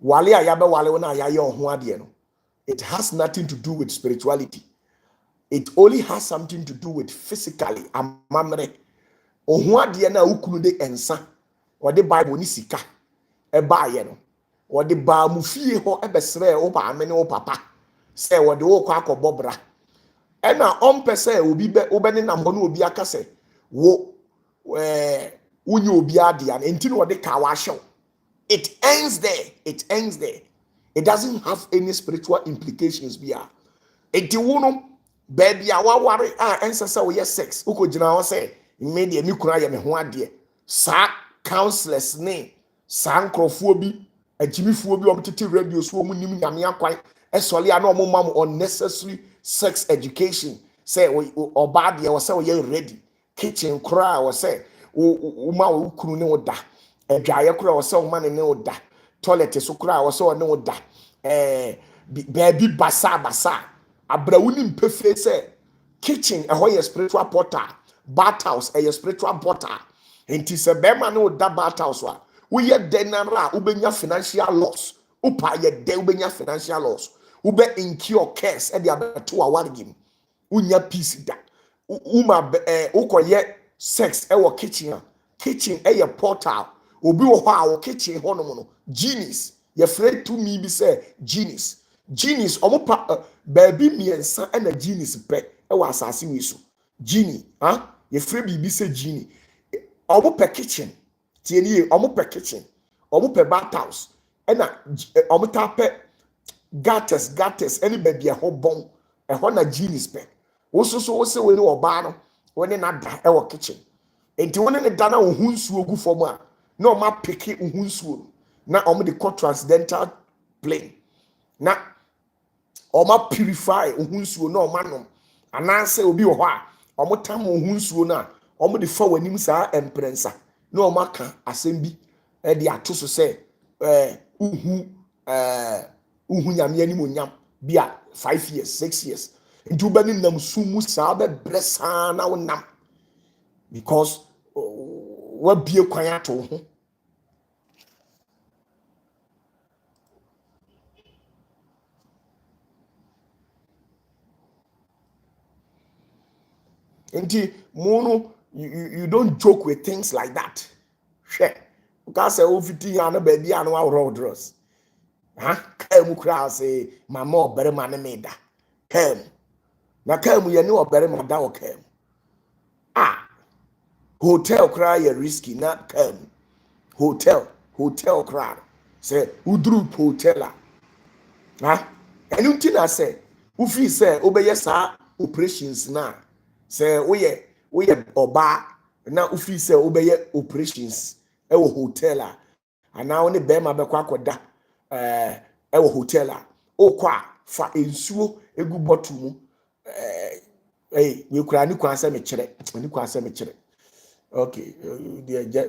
wale a yabe wale na ayɛ ho ade no it has nothing to do with spirituality. It only has something to do with physically amamre ho ade na ukunu de ensa o de bible ni sika e ba ye no o de ba mu fie ho e besere o ba ame ne o papa se o de wo kwa akobobra ena ompese obi be obene nam ho na obi aka se wo unye obi ade an enti no de ka wa hyew. It ends there. It doesn't have any spiritual implications bia enti wo no baby a waware a ensa se wo ye sex uko gina ho se me de mi kura ye me ho ade sa counselors ne sa nkrofo bi agimifuo bi omtete radio so mu nim nyame akwan esole a na omma mo unnecessary sex education say oba de wo se wo ye ready kitchen kura wo se wo ma wo kunu ne wo da adwaye kura wo se wo ma ne wo da toilet so kura wo se wo ne wo da baby basa abrawuni mpefe se kitchen eho ye spiritual portal bathhouse ye spiritual portal enti se be ma ne wo da bathhouse a wo ye denara ubenya financial loss upa ye de ubenya financial loss ube incur curse e de abeto awargim unya peace da uma ukoye sex e wo kitchen e ye portal obi wo ho a wo kitchen ho no no genius ye free to me bi say genius omopa baby miensa e na genius pe e wo asase wi so genie ye free bi say genie omopa kitchen tieni omopa kitchen omopa bathhouse e na omota pe gates any baby e ho bon e ho na genius pe wo so wo se we ni oba no we ni na da e wo kitchen enti wo ni da na wo hunsuo gu fom a na o ma peke hunsuo na o mo de transcendental plane na o ma purify hunsuo na o ma nom ananse obi wo ho a o mo tam hunsuo na o mo de fa wanim saa emprensa na o ma ka asem bi e de ato so se uhu nyame ani mo nyam bi a 5 years 6 years nti ubani nam sumu saa be bresa na wo nam because wa bie kwan ato ho Nti mu you don't joke with things like that. Hwɛ because ofiti ya no baby ya no awro dress. Kam kura say mama obarima ne me da. Kam na kam ye ne obarima da o kam. Hotel kura ye risky na kam. Hotel kura. Say udru hotel ɛnu ti na sɛ wofi sɛ wobɛyɛ saa operations na sɛ woyɛ ɔbaa na wofi sɛ wobɛyɛ operations ɛwɔ hotel a anaa wo ne bɛrima bɛkɔ akɔda ɛwɔ hotel a wokɔ a fa nsuo egu bottle mu wekura ne kwan sɛ mekyerɛ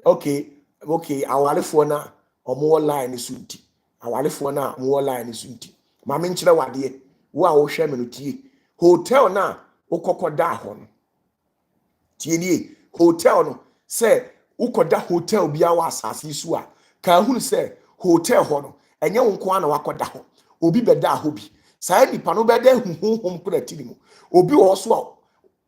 okay awalefoɔ na ɔmo line so nti awalefoɔ na ɔmo line so nti maame nkyerɛ wadeɛ wo a wohwɛ me no tie hotel na wokɔkɔda hɔ no tie nie hotel no sɛ wokɔda hotel bia wɔ asase so a ka hunu sɛ hotel hɔ no ɛnyɛ wo nko ana wakɔda hɔ obi bɛda hɔ bi saa nipa no bɛda huhum kora tiri mu obi wɔ so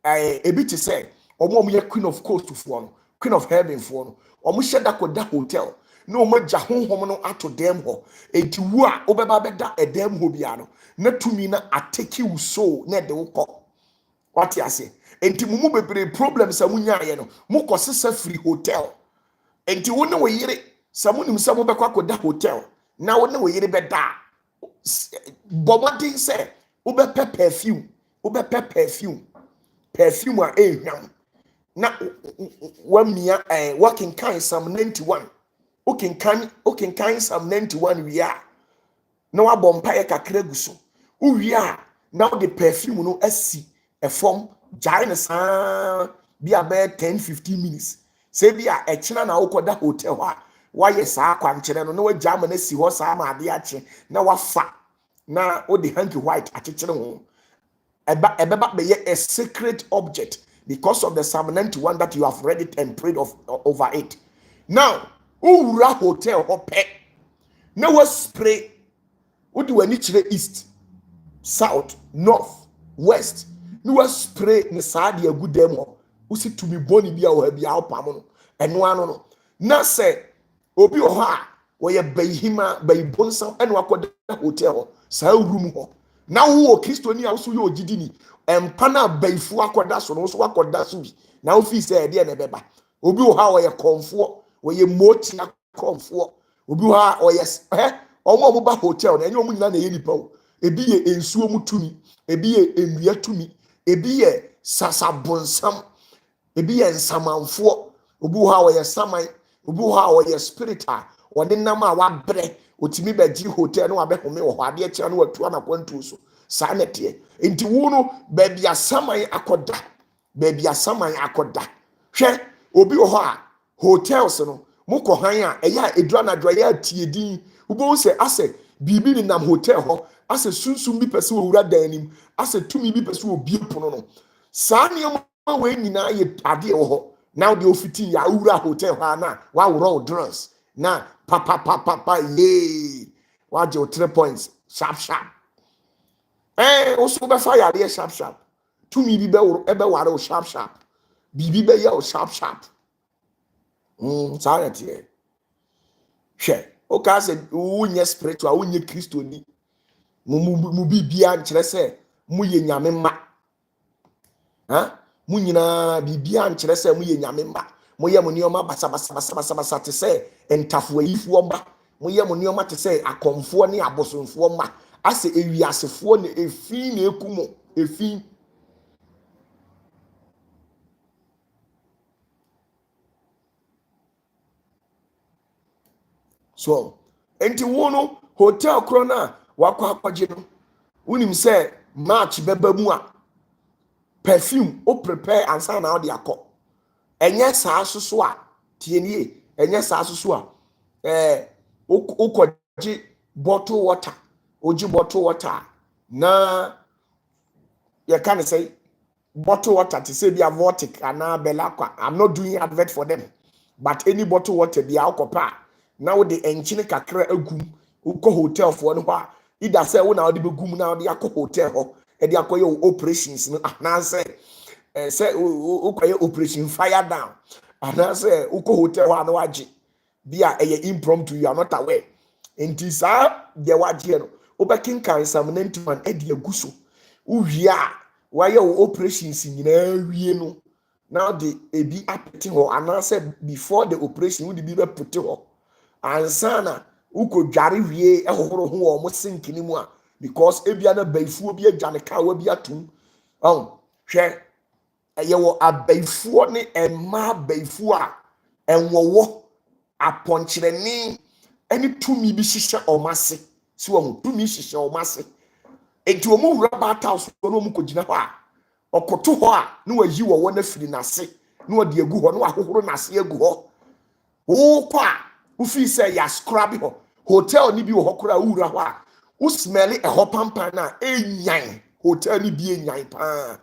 a ebi te sɛ ɔmo yɛ queen of coast foɔ no queen of heaven foɔ no ɔmo hyɛ da kɔda hotel na ɔmo gya honhom no ato dɛm hɔ enti wo a wobɛba bɛda ɛdɛm hɔ bia no na tumi na ateki wo soul na ɛde wo kɔ wate ase enti mumu bebree problem sɛ munyaayɛ no mokɔ sesa free hotel enti wo ne wo yere sɛ munim sɛ mobɛkɔ akɔda hotel na wo ne wo yere bɛda bɔmɔden sɛ wobɛpɛ perfume a ɛhwam na wamia wakenkan Psalm 91 okenkan Psalm 91 wia na wabɔ mpaeɛ kakra gu so wia na wo de perfume no asi ɛfam gyae ne saa bi abɛ 10-15 minutes sɛ bi a ɛkyena na wokɔda hotel hɔ a wayɛ saa kwankyerɛ no na wagya ama no si hɔ saa ma ade akye na wafa na wode hanky white akyekyere ho ɛbɛba bɛyɛ a sacred object because of the Psalm 91 that you have read it and prayed over it. Now, ura hotel hɔ pɛ na waspray wode w'ani kyerɛ east, south, north, west na waspray ne saa de agu dɛm hɔ wosi tumi bɔne bi a wɔ ha bi a wopam no ɛno ano no na sɛ obi wɔ hɔ a wɔyɛ bayihima bayibonsam ɛna wakɔda hotel hɔ saa room hɔ na wo kristoni a wo so yɛ ogyidini empa na bayifo akɔda so no so wakɔda so bi na wo fi sɛ ɛdeɛ na ɛbɛba obi wɔ hɔ a wɔyɛ kɔnfoɔ wɔyɛ motia kɔnfoɔ obi wɔ hɔ a wɔyɛ ɔmo ba hotel na ɛnyɛ ɔmo nyina na ɛyɛ nipa o ebi yɛ nsuo mu tumi ebi yɛ nnua tumi ebi yɛ sasabonsam ebi yɛ nsamanfoɔ obi wɔ hɔ a wɔyɛ saman obi wɔ hɔ a wɔyɛ spirit a wɔde nam a wabrɛ otimi bɛgye hotel no wabɛhome wɔ hɔ adeɛ kyerɛ no watu anakwantuo so saa na teɛ enti wo no baabi asaman akɔda hwɛ obi wɔ hɔ a hotels no mokɔ han a ɛyɛ a edura na dra yɛ atiedin wobɛhu sɛ asɛ biribi ne nam hotel hɔ asɛ sunsum bi pɛ sɛ wɔwura dan anim asɛ tumi bi pɛ sɛ wɔbie pono no saa nneɛma wei nyinaa yɛ adeɛ wɔ hɔ na wode ofiti yɛ awura hotel hɔ a na waworɔ dress na papa yee wagye wo 3 points sharp wo so bɛfa yareɛ sharp tumi bi ɛbɛware wo sharp biribi bɛyɛ wo sharp saa na teɛ hwɛ wokaa sɛ wonyɛ spiritual wonyɛ kristoni mu biribia nkyerɛ sɛ moyɛ nyame mma mo nyinaa biribia nkyerɛ sɛ moyɛ nyame mma moyɛ mo nneɔma basabasa te sɛ ntafoayifoɔ mma moyɛ mo nneɔma te sɛ akɔmfoɔ ne abosomfoɔ mma asɛ ewiasefoɔ ne efi na eku mo efi so enti wo no hotel kro na wakɔ akɔgye no wonim sɛ march bɛba mu a perfume o prepare ansa na ɔde akɔ ɛnyɛ saa soso a tienie ɛnyɛ saa soso a wokɔgye bottle water oji bottle water na yɛka ne sɛ bottle water te sɛ bia vortic ana belakwa. I'm not doing advert for them but any bottle water bia akɔpa na wo de enkyene kakra agum ukɔ hotel for no hɔ a ida sɛ wo na wo de begum na wo de akɔ hotel hɔ e de akɔyɛ operations no na sɛ say ukoye operation fire down and say uko hotel wa na waje bia impromptu, you are not aware enti sa de waje no obekinkan sam 91 edi aguso uwia waye operations nyina wie no now the ebi apete ho and say before the operation we be put ho ansana uko dware wie ehohoro ho o mo sinkini mu a because ebia na baifuo bi adwane ka wa bi atum hwe yewo abaifuo ne emma baifuo a enwowo aponkyereni eni tumi bi hihye omase si wo tumi hihye omase enti wo mu wura bata so no mu kogina ho a okoto ho a ne wayi wo na firi nase ne wode agu ho ne wahohoro nase agu ho wo kwa wo fi say ya scrub ho hotel ni bi wo hokora wura ho a wo smelly e ho pampan na enyan hotel ni bi enyan pa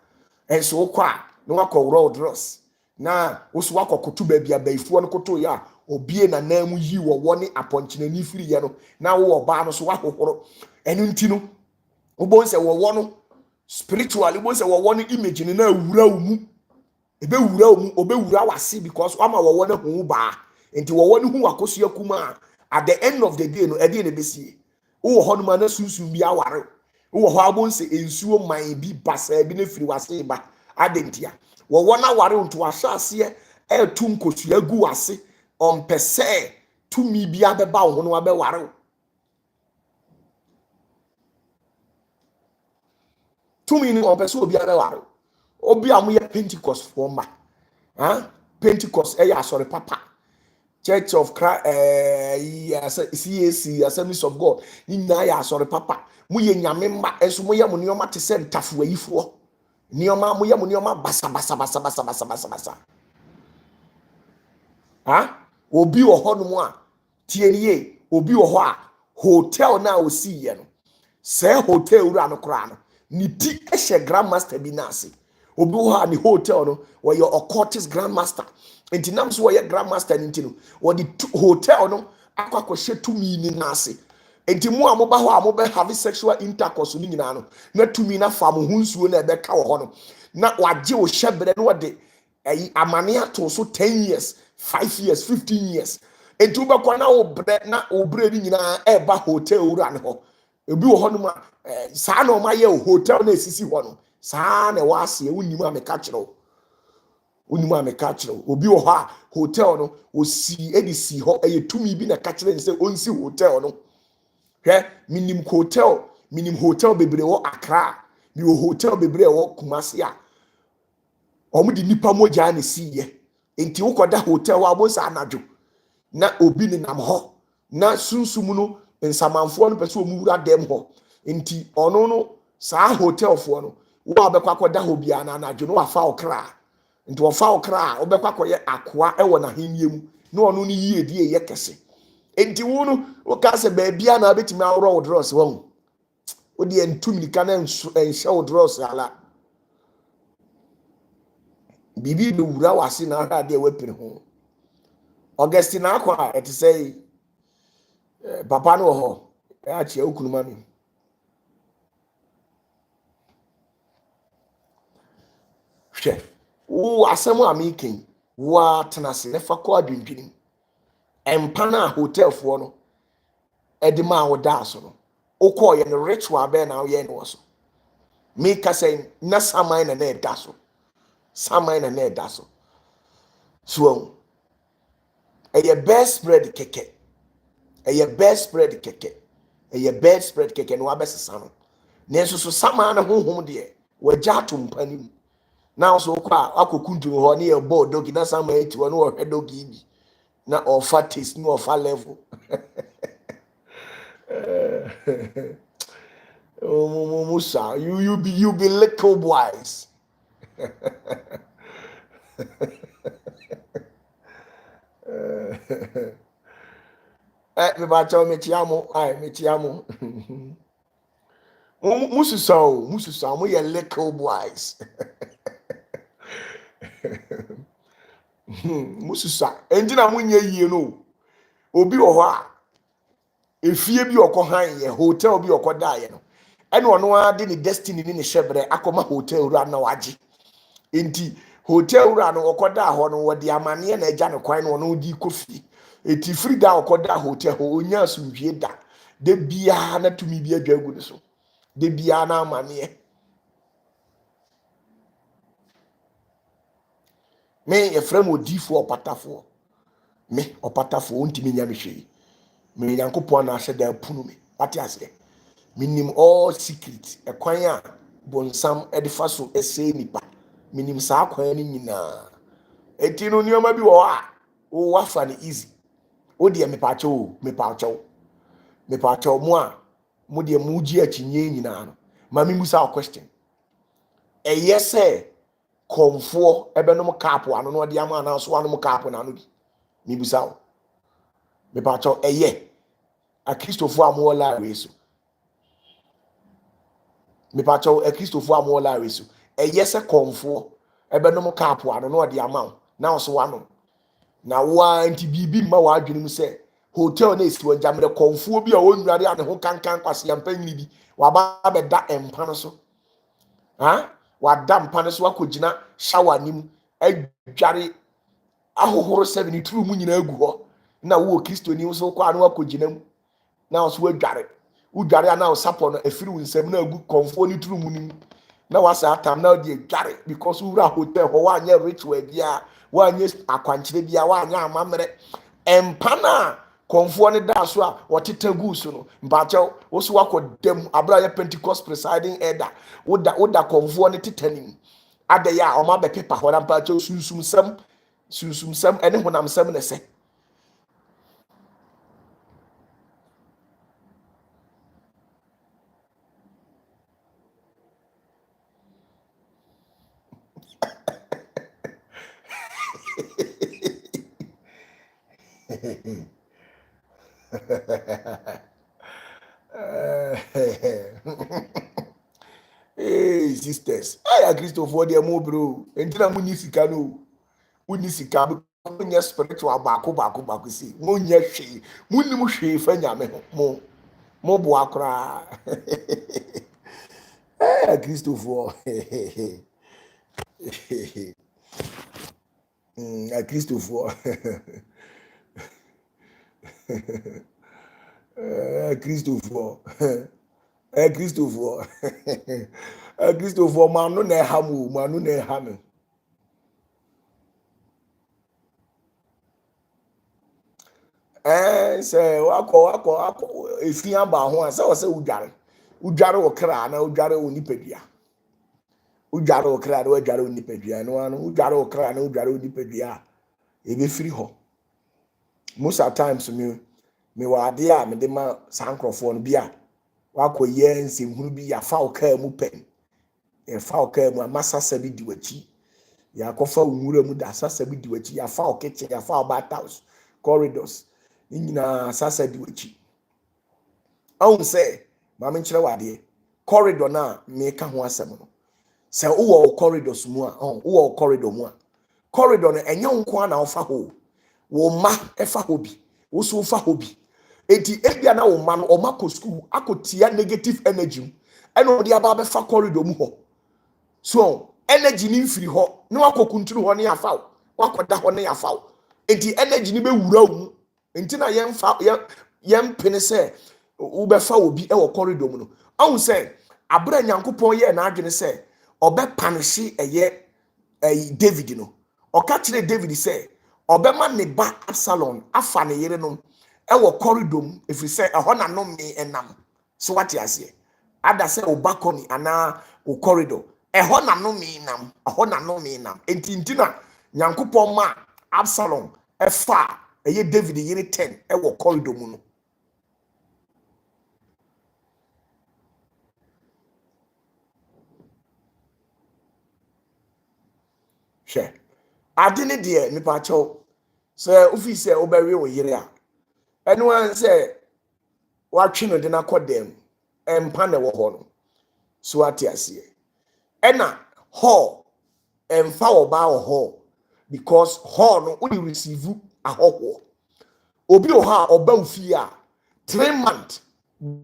enso kwa no wakọ road dross na wo so wakọ koto ba bia baifuo no koto ya obie na namu yi wo ne aponkyerani firi ye no na wo oba no so wahohoro enu nti no wo bon se wo no spiritually bon se wo no image ni na wura mu ebe wura mu obe wura wase because ama wo no hu ba enti wo no hu akoso akuma at the end of the day no ede ne besie wo ho no ma na sunsun bi aware wo ho abon se ensuo man bi basa bi na firi wase ba adentia wo na ware nto ahase etu nkosu agu wase ompese tumi bi abeba wo no abeware tumi ni ompese obi abeware obi amu ye Pentecost forma Pentecost ya sorry papa Church of Christ CAC Assemblies of God nyina ya sorry papa mu ye nyame mma enso mu ye mu nioma te se ntafo ayifo nioma mu ye mu nioma basa obi wo ho no mu a tieniye obi wo ho a hotel na osi ye no se hotel ura no kra no ni ti ehye grandmaster bi na ase obi wo ha ni hotel no wo ye occultist grandmaster enti nam so wo ye grandmaster ni enti no wo di hotel no akwakohye tumi ni na ase enti mu a mo ba ho a mo be have sexual intercourse ni nyina no na tumi na fa mo hunsuo na ebe ka wo ho no na waje wo hyebre no de amane ato so 10 years 5 years 15 years enti wo be kwa na wo bre ni nyina eba hotel ura ne ho ebi wo ho no ma saa na o ma ye hotel na esisi ho no saa na wa ase wunnim ameka kyerɛ obi wo ha hotel no osi edisi ho tumi bi na ka kyerɛ nse onsi hotel no hwɛ minim hotel bebre wo Accra mi wo hotel bebre wo Kumasi a omo di nipa moja na siye enti wo koda hotel wa bo sa anadwo na obi ni nam ho na sunsum no nsamanfo no pese omu wura dem ho enti ono no saa hotel fo no wo abekwa koda ho bia na anadwo no wafa okra nti wo fa okra obekwa koye akoa ewo na heniemu na ono ni yie die ye kese enti wo no wo ka se ba bia na betimi awro wo dross wo wo die ntumi ka na enhye wo dross ala bibi be wura wase na ha de wapiri ho Augustine akwa it say papa no ho ya chia okunuma mi hwe wo asem amaking wa tenase ne fa kwa adwindwini empana hotel fo no edima wo da so no okọ ye no ritual be na ye no so me ka say na samai na na da so samai na na da so so eye best spread keke best spread keke no abesesa no nenso so sama na honhom de wagya to mpanim na so kwa akokuntu ho ne ye bo dogi na sama eti wo no wo hwe dogi bi na offer taste no offer level Musa, you be little boys. Me ba chawo me chiamo. Mususa, mo ye little boys. Mususa, enjina mo nye yie no. Obi wo ho a efie bi okohan ye hotel bi okoda ye no. Ene ono ade ni destiny ni hyebre akoma hotel ru na waje. enti hotel ra no okoda ho no wo de amane na agya no kwan no no di kofi eti free da okoda hotel ho onya asumdwie da de bia na tumi bi adwa gu ne so de bia na amane me efrem odifo opatafo me opatafo ntimi nya me hwe me Nyankopon na ahye da punu me ate ase minim all secret ekwan a bonsam edifa so ese nipa minim saa kwan ni nyina eti no nioma bi wo a wo wafa ni easy wo de me pa cho mu a mo de mu gi achinye nyina no ma mi musa question eyese komfo ebenom kapo ano no de ama na so anom kapo na no bi mi busa wo me pa cho eye a Christopher amola reso me pa cho a Christopher amola reso eye se komfo ebenom kapo ano no de ama na so anom na wa anti bibi ma wa adwene mu se hotel na esi wonja mere komfo bi a wonware ane ho kankan kwase yampa nyini bi wa ba be da empa no so ha wa da mpa no so akogina shower nim adware ahohoro 72 mu nyina agu ho na wo Kristo ni so kwa no akogina mu na so adware udware na sapo no afiri wunsam na agu komfo ni turu mu nim na wasa atam na de adware because wura hotel ho wa anya ritual bia wa anya akwankyere bia wa anya amamre empana komfo ne da so a wotetagu so no mpacho wo so wakodam abra ya Pentecost presiding elder woda komfo ne tetanim adaya o ma be pepa ho na mpacho sunsum sam ene honam sam ne se hey sisters aya Christopher de mo bro entina mu ni sika no uni sika bu nya spiritual baako si mo nya hwe mu ni mu hwe fa nyame mo bo akra aya Christopher Christopher Christopher Christopher Christopher manu na hamu say wako efia ba ho a say o say udware okra na udware onipadua udware okra na udware onipadua no anu udware okra na udware onipadua e be free ho most of times me wa ade a me de ma sankrofo no bia wako ye nsehuru bi ya fa oka mu pen e fa oka mu amasasa bi di wachi ya kofa nwura mu da sasa bi di wachi ya fa oketche ya fa about house corridors nyina sasa di wachi on say ma me nkyere wade corridor na me ka ho asem no se wo corridors mu a wo corridor mu a corridor no enye nko na ofa ho wo ma efa ho bi wo so fa ho bi enti ebia na wo ma no o ma ko school akotia negative energy eno de aba be fa corridor mu ho so energy ni mfiri ho na wakokunturu ho ne afa wakoda ho ne afa enti energy ni be wura wo enti na yem pene se wo be fa obi e wo corridor mu no ahun se abra Nyankopon ye na adwene se obe panishi eye David no oka kire David se obe ma ne ba Absalom afa ne yere no e wo corridor mu efiri se ho na no me enam so what ase ada se o balcony ana o corridor ho na no me nam enti na Nyankopon ma Absalom efa eye David yere 10 e wo corridor mu no hwe ade ne de me pa cho se office obewe wo yere a eno an se watwe no de na kodem empa na wo ho no so ate ase ena hall emfa wo ba wo hall because hall no we receive ahoho obi o ha oba ofie a 3 months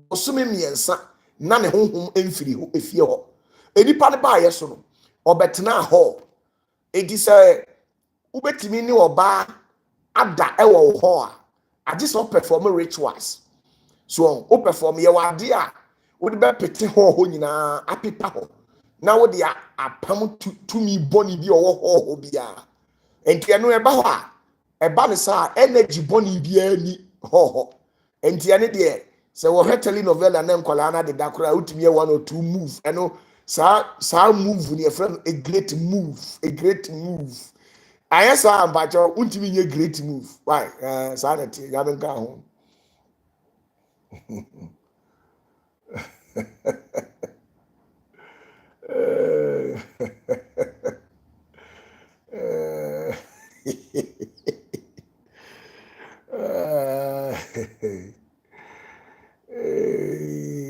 osumi miensa na ne honhom emfiri ho efie ho enipa ne ba ye so no obetena hall It is a ubetimi ni oba ada ewo ho a age so perform rituals. So o perform ye wade a wo de be pete ho nyina apepa ho. Na wo de apam to me boni bi owo ho bia. Enti eno eba ho a eba ne sa energy boni bia ni ho. Enti ene de se wo telenovela na nkwala na de dakora utimi ye one or two move eno sa move ni friend a great move, a great move. I saw ambacho utimi ye great move. Why? Sanity ya nka ho.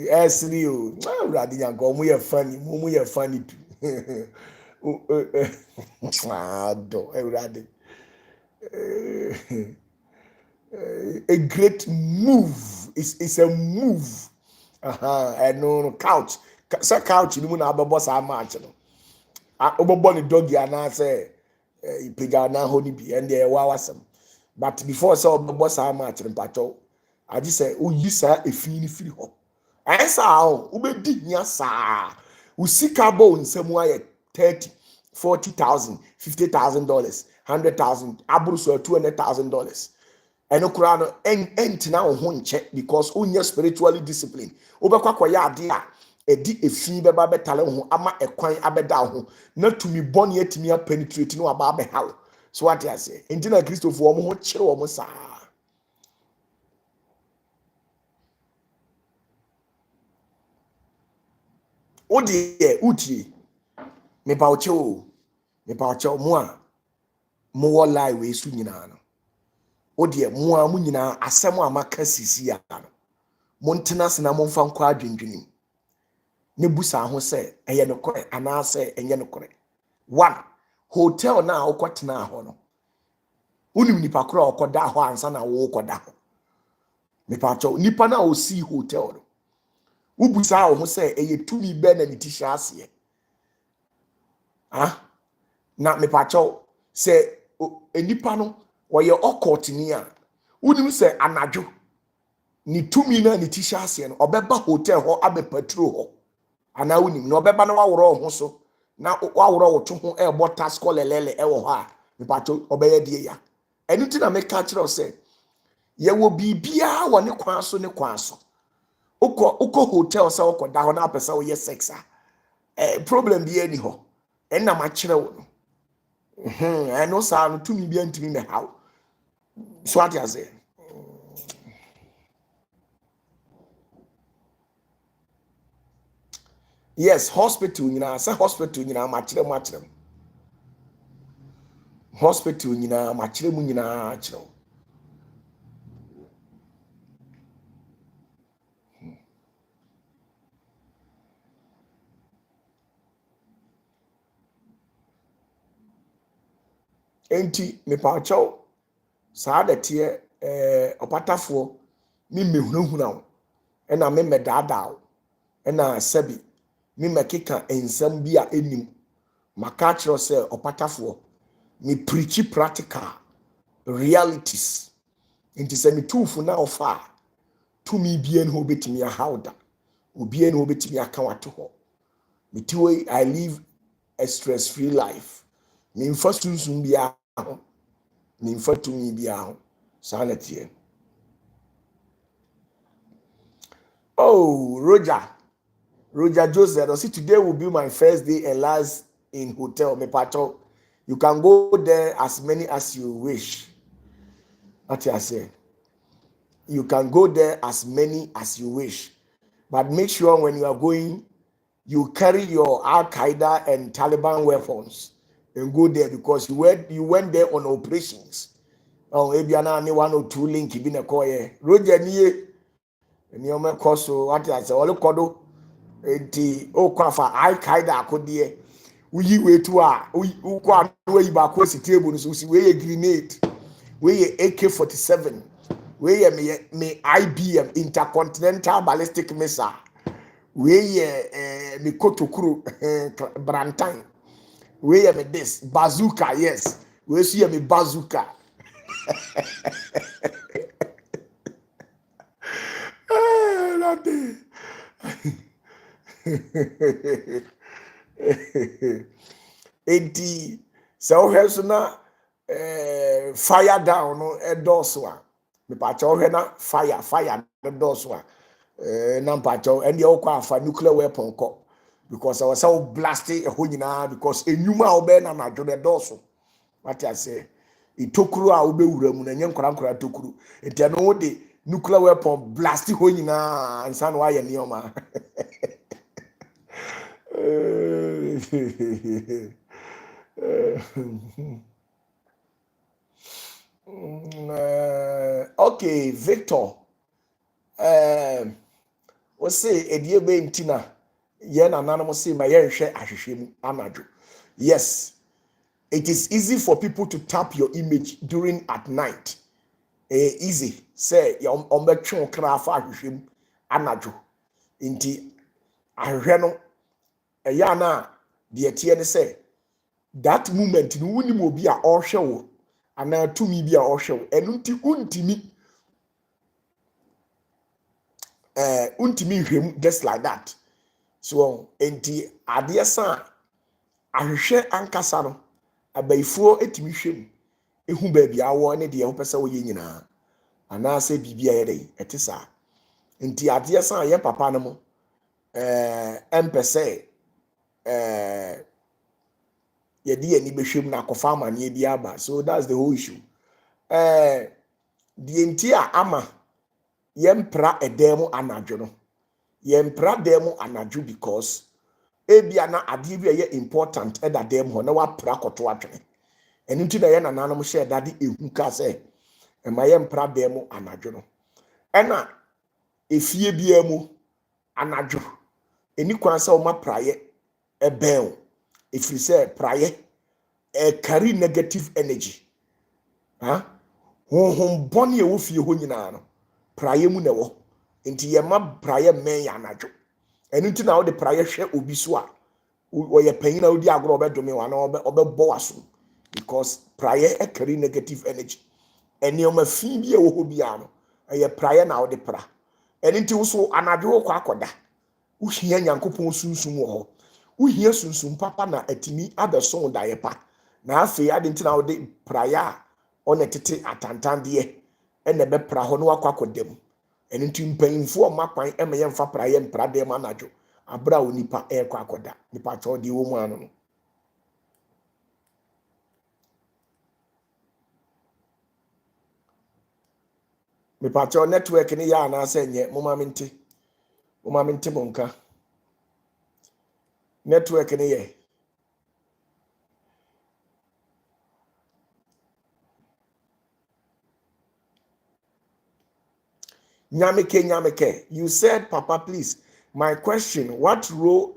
Esrio radi yanko mu ye funny too. Do radi a great move is a move. And no couch sa couch ni mu na ababo sa match no obobo ni dog ya na say ipiga na ho ni bi and dey wa wasam. But before so obobo sa match no pato I just say o yi sa efi ni firi ho ensa ho ubedi nya sa usika bo nsemu aye 30 40,000 $50,000 $100,000 aburu so $200,000 eno kura no entina wo ho nche because onye spiritually disciplined obekwa koya ade a edi efi beba betale ho ama ekwan abeda ho na tumi boni atimi penetrate no aba be hawo so what I say entina Christopher wo ho kire wo sa odi uti me baucho mo a mo wo lie we su nyina no odi mo a mo nyina asem a maka sisi ya no mo ntena se na mo mfa nkwa adwendwenim ne busa ho se eye no kore ana se enye no kore one hotel na okotena ho no unim nipa kora okoda ho ansa na wo koda ho me pacho nipa na o si hotel no ubusa ho se eye tumi be na nitisha ase na me pacho se enipa no woye okot ni a unim se anadwo ni tumi na nitisha ase no obeba hotel ho abe patrol ho ana unim no obeba na waworo ho so na waworo wo to ho ebo task lelele ewo ho a me pacho obeye die ya eni na me ka kire se ye wo bibia wo ne kwan so uko hotel sa ukoda ho na apesa wo ye sex problem bi eni ho enna ma kire wo no eno sa no tumi bi antimi me how so what you say yes hospital nyina say hospital nyina ma kire hospital nyina ma kire mu nyina kire enti me pa chaw saa de tie opatafo mi mehunahuna wo ena me medada wo ena sabi mi makeka ensam bi a enim maka kire se opatafo mi preach practical realities enti se mi tufu na ofa tumi bia no obetimi ahawda obia no obetimi aka wato ho metiwe I live a stress free life mi mfa sunsun bia ho mi mfa tumi bia ho sanatie oh Roger Joseph, I see today will be my first day and last in hotel me pato. You can go there as many as you wish. What I say, you can go there as many as you wish, but make sure when you are going, you carry your Al Qaeda and Taliban weapons and go there because you went there on operations. Oh, maybe any one or two link in a coye. Roger nie, and you may cause what I say, all kodo. Enti okwafa Al Qaeda akodie uyi wetu a ukwa we ba ko si table so si we grenade we AK-47 we me IBM intercontinental ballistic missile we me kotokuru brantan We am this bazooka, yes. We see me bazooka. Nothing. Enti so wohwe na fire down no edoso a me pa cha wohwe na fire edoso a na pa cha and you kwa afa nuclear weapon ko because I was so blasting a nyina because enyuma obe na na dwo edoso what I say itokuru a obe wura mu na nye nkora tokuru enti no de nuclear weapon blasting ho nyina ansa no aye nioma okay, Victor. We say edie be ntina ye na nanom say ma ye hwe ahwehwem anadwo. Yes, it is easy for people to tap your image during at night. Easy. Say ya ombetwe kra fa ahwehwem anadwo. Nti ahwehwe no ya na de tie ne say that moment no wunim obi a ohwe wo ana tumi bi a ohwe wo enu nti untimi untimi hwem just like that. So enti ade san ahwehwe ankasa no abayifuo etimi hwem ehu ba bia wo ne de ho pese wo ye nyina ana se bibia ye dey etisa enti ade san ye papa no mo empese ye di ani behwem na kofa amane bi aba. So that's the whole issue. The entire ama yempra edemu anadwo no yempra demu anadwo because ebia na ade bi ye important eda dem ho na wa pra koto atwene enu nti na ye nananom hye dade ehu ka se ema yempra demu anadwo no ena efie bia mu anadwo eni kwan se o ma praye eben efiri se praye carry negative energy honhom boni e wo fie ho nyina no praye mu na wo enti ye ma praye men ya anadwo enu nti na wo de praye hwe obi so a wo ye panyin na odi agro obedome wa na obebo waso because praye carry negative energy eni o ma fi bi e wo ho bia no ye praye na wo de pra enu nti wo so anadwo wo kwa akoda wo hia nyankopon sunsum wo ho wo hia sunsum papa na atimi abeso da ye pa na afi ade nti na wo de praye a onetete atantande ene be pra ho no akwakodem enu nti mpanyimfo makwan emeye mfa praye mpra dem anadwo abra onipa ekwa akoda nipa chodi wo mu anu no me pacho network ni ya na asenye moma minti monka network ni ye nyameke you said papa please my question what role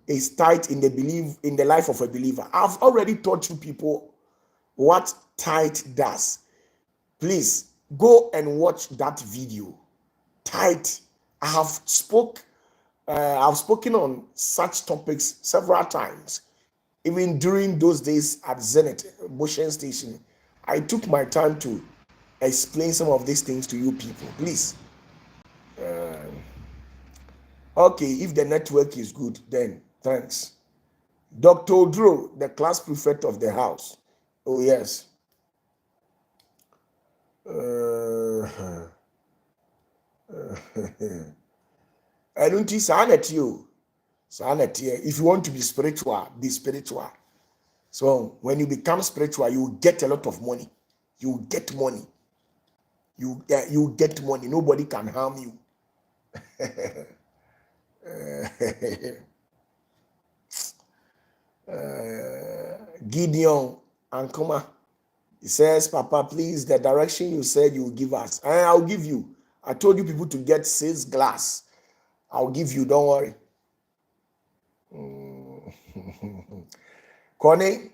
is tithe in the life of a believer? I've already taught you people what tithe does. Please go and watch that video. Tithe. I've spoken on such topics several times, even during those days at Zenith Motion Station. I took my time to explain some of these things to you people. Please. Okay, if the network is good, then thanks. Dr. Odro, the class prefect of the house. Oh, yes. I don't think sanity you. Sanity. If you want to be spiritual, be spiritual. So when you become spiritual, you get a lot of money. You get money. You get money. Nobody can harm you. Gideon Ankoma, he says, Papa, please, the direction you said you will give us. And I'll give you. I told you people to get 6 glass. I'll give you, don't worry. Connie,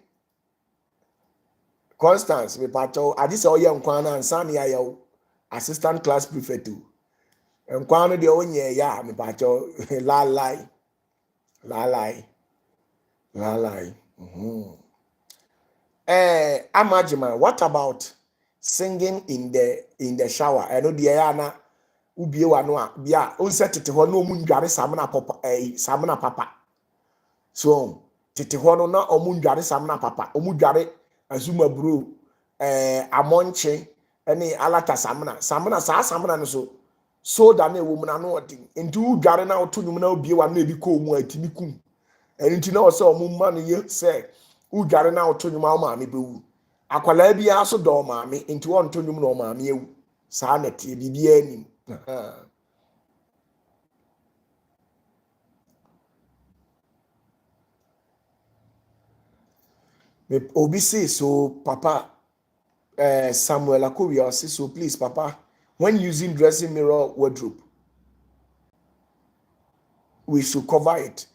Constance, me pato, I just saw you Nkwana and Sani ayo assistant class prefect too. Nkwana de onye ya me pato la lie. Amajima, what about singing in the shower? I know the ayana ubie wano bia onse tete ho na omu ndware samna papa samna papa. So tete ho no na omu ndware samna papa. Omu dware azuma bro amonche ene alata samna samna no so da na ewo mu na no odin. Enti u dware na oto nyum na obie wano ebi ko mu atimi kum. Enti na o se omu ma no ye se u dware na oto nyum a ma me bewu. Akwala bia so do ma me enti won to nyum na o ma me ewu. Sa na tie bibia anim. Obi say so, Papa. Samuel Akoria say so, please, Papa. When using dressing mirror wardrobe, we should cover it.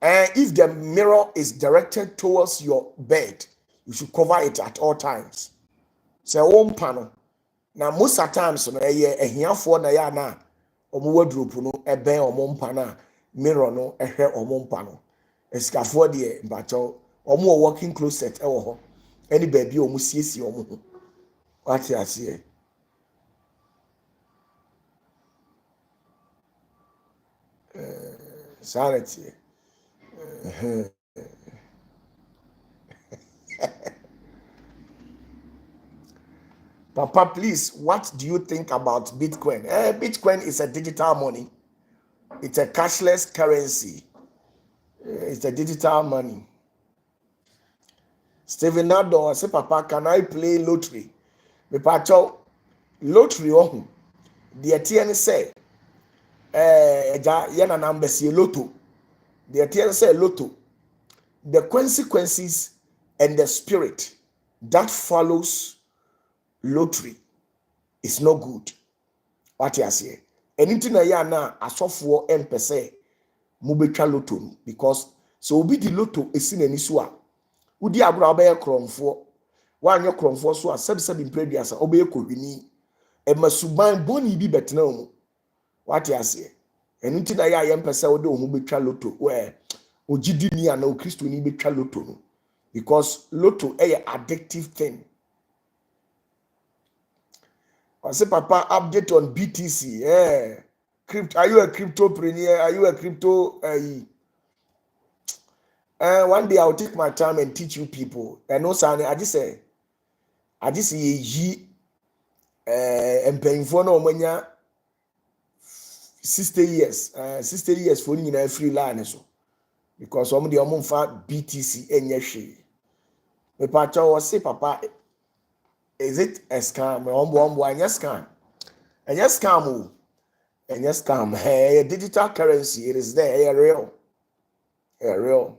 And if the mirror is directed towards your bed, you should cover it at all times. So, one panel. Now, most of the times, no, here for na ya na omo wardrobe no ebe omo mpa na mirror no ehwe omo mpa no. Escafo de mbacho omo working closet ewo ho. Any baby omo siesie omo ho. What you say? Sanity. Papa, please, what do you think about Bitcoin? Bitcoin is a digital money. It's a cashless currency. It's a digital money. Stephen Nado say, Papa, can I play lottery? Me pacho lottery oh. The TN say, yana number see lotto. The TN say lotto. The consequences and the spirit that follows lottery is no good. What you say? Anything na ya na asofo empese mu betwa lotto because so obi di lotto esi nani so a udi abura obeye kromfo wanye kromfo so a sebi imprediasa obeye kohwini emasuban boni bi betena mu. What you say? Anything na ya empese ode ohu betwa lotto we ogidi ni ana o Kristo ni betwa lotto no because lotto a addictive thing. I say, Papa, update on BTC. Crypto. Are you a cryptopreneur? Are you a crypto? One day I'll take my time and teach you people. And no, son, I just say, and paying for no money. 60 years. 60 years for you know free line so because some of the amount for BTC and yeshi. Me Papa was say, Papa. Is it a scam? And yes, scam. And yes, scam. And yes, scam. Hey, digital currency. It is there. Hey, real. Hey, real.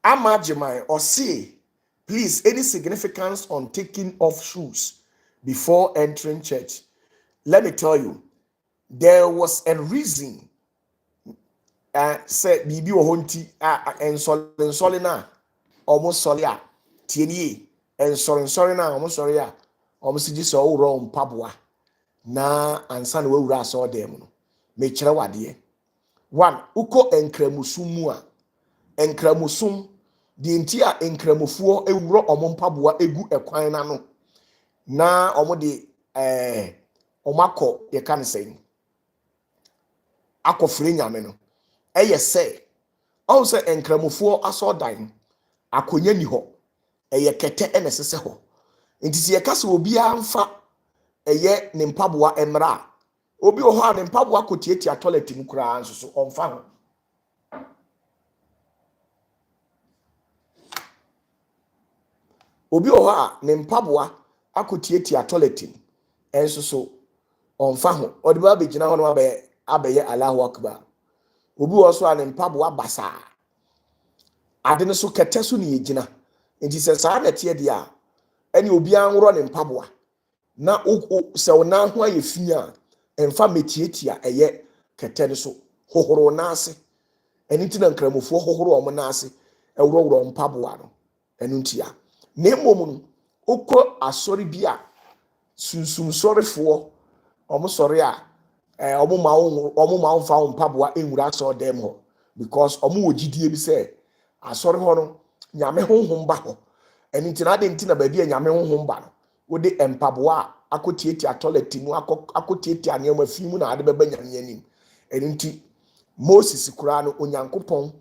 Amajimai or see, please, any significance on taking off shoes before entering church? Let me tell you, there was a reason. Say bibi ohonti ensole na almost sorry a tieni ensore na almost sorry a almost ji so wuro mpaboa na ansa na wawura aso dem no me kire wade one uko enkramusum mu a enkramusum di enti a enkramufuo ewuro omo mpaboa egu ekwan na no na omo de omakọ ye kan sen akofre nyame no eye say on say enkramufuo asodan akonya ni ho eye kete enesese ho nti se ye kase obi amfa eye ne mpaboa emra obi ho a ne mpaboa kotietia toilet mu kura nso onfa ho obi ho a ne mpaboa akotietia toilet enso onfa ho odiba be gina ho no abeye Allahu Akbar obi also an mpaboa basa ade ne so kete so ne yegina nti se saa na tie dia ene obi anworo ne mpaboa na se wona ho ayefi a emfa metietia eye kete ne so hohoro na ase eni ti na nkramofo hohoro o mo na ase ewuro mpaboa no enu ntia na emom no okọ asori bia sunsum sorefo omo sorry a omo ma fa mpaboa enwura so dem ho because omo ogidie bi say asori ho no nyame honhom ba ho eni ntina de ntina ba bi nyame honhom ba no wo de empaboa akotietia toilet mu akotietia ne ma fi mu na ade beba nyame anim eni nti Moses kura no onyankopon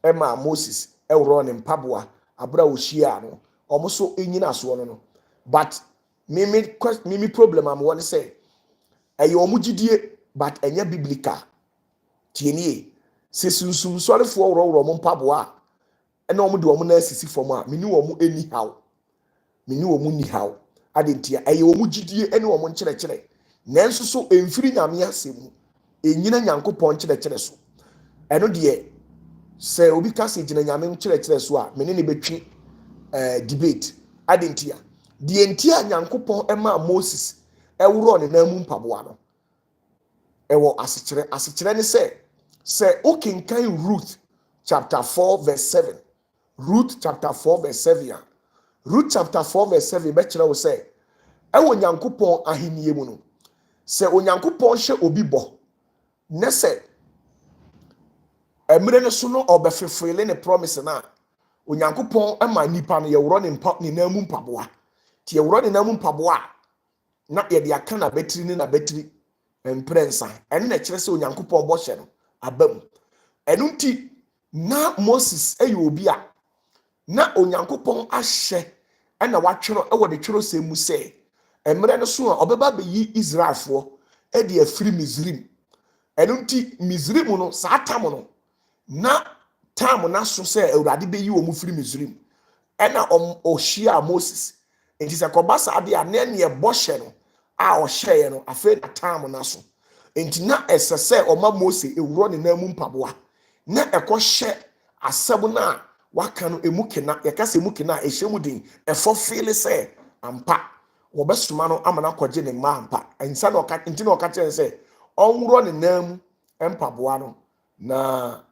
ema Moses ewro ne mpaboa abra ohia no omo so enyina so no but mimi problem am won say eye omo gidie but enye biblical tienie se sunsum sorefo wro mo mpaboa ena omo de omo na asisi fom a meni omo anyhow meni omo ni how adentia eye omo gidie ene omo nkyere nanso so emfiri nyame asemu enyina nyankopon nkyere so eno de se obi ka se gina nyame nkyere so a meni ne betwi debate adentia de entia nyankopon ema Moses ewro ne namu mpaboa no ewo asekere ne se okenkan Ruth chapter 4 verse 7 Ruth chapter 4 verse 7 Ruth chapter 4 verse 7 be kire wo se ewo nyankopon ahenie mu no se onyankopon hye obi bo ne se emre ne so no obefefele ne promise na onyankopon ama nipa no yewro ne namu mpaboa ti yewro ne namu mpaboa na ye de aka na betiri na betiri emprensa ene na kire se onyankopon bo hye no abam enu nti na Moses obi a na onyankopon ahye ena watwero ewo de twero se mu se emre no so a obeba be yi Israelfo e de afiri Misrim enu nti Misrim no saatam no na tam na so se Awurade be yi omu firi Misrim ena ohia Moses enti se kobasa ade a na ne bo hye no a ohye no afa na tam na so enti na esese oma Moses ewuro ne namu mpaboa na ekohye asɛm na waka no emukena yakase emukena ehyemu din efo feel say ampa wobesoma no amana kɔgye ne ma ampa ensa na ɔka enti na ɔka kyerɛ sɛ ɔnworo ne namu mpaboa no na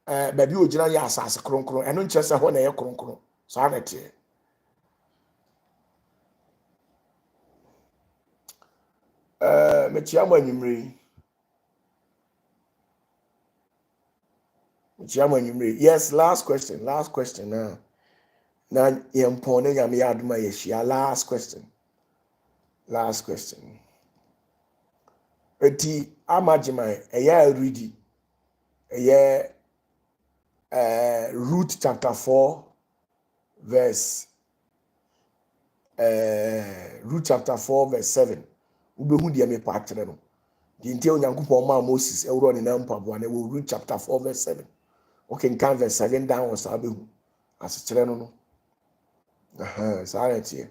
baabi ogyina yɛ asase kronkron ɛno nkyerɛ sɛ hɔ na yɛ kronkron saa na tie metia mo anyimre yes last question na yempon na nyame aduma yeshia last question eti amagima eya ready eya Ruth chapter 4 verse Ruth chapter 4 verse 7 ubehu de me pa kire no di ntia onyankopon ma Moses ewro ne na mpaboa na Ruth chapter 4 verse 7 okay can verse 7 down was abehu asekere no sorry tie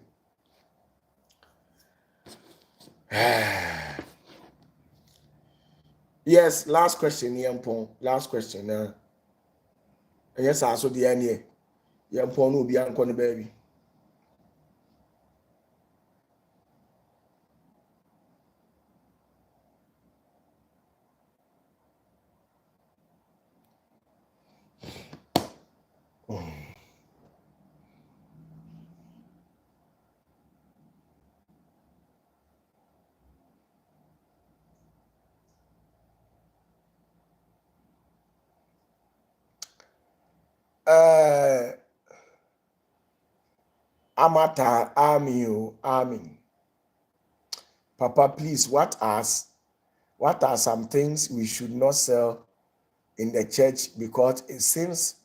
yes last question yempon last question na yes aso de anie yempon no obi anko ne baby Amata Amin. Papa, please, what are some things we should not sell in the church? Because it seems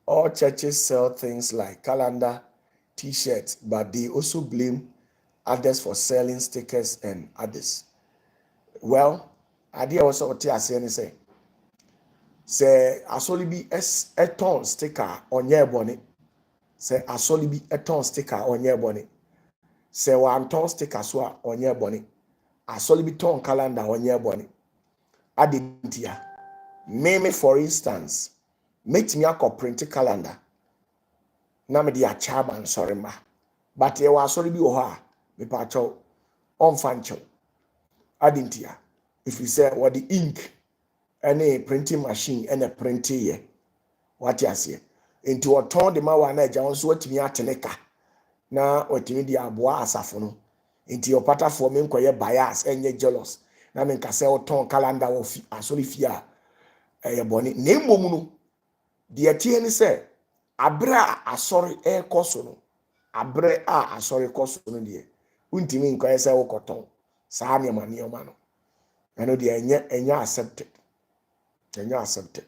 all churches sell things like calendar, t-shirts, but they also blame others for selling stickers and others. Well, idea also what I say asoli bi a ton sticker on your bonnet. Say asoli bi a ton sticker on your bonnet. Say one ton sticker swa on your bonnet. Asoli bi ton calendar on your bonnet. Adintia. Maybe for instance, make me a print calendar. Na me dia chairman sorry ma. But you asoli bi oha me pacho on fancho. Adintia. If you say what the ink any printing machine and a printing here. What you say? Into a ton de mawa na eja nso watimi ateneka na watimi di aboa asafo no. Into your pattern for me nkoye bias enye jealous. na me nka se oton calendar wo fi asori fi a eye boni na mmom no de tie ni se abre a asori e koso no abre a asori koso no de untimi nka se wo koton saa ne ma ne ma no eno de enya accepted enya accepted.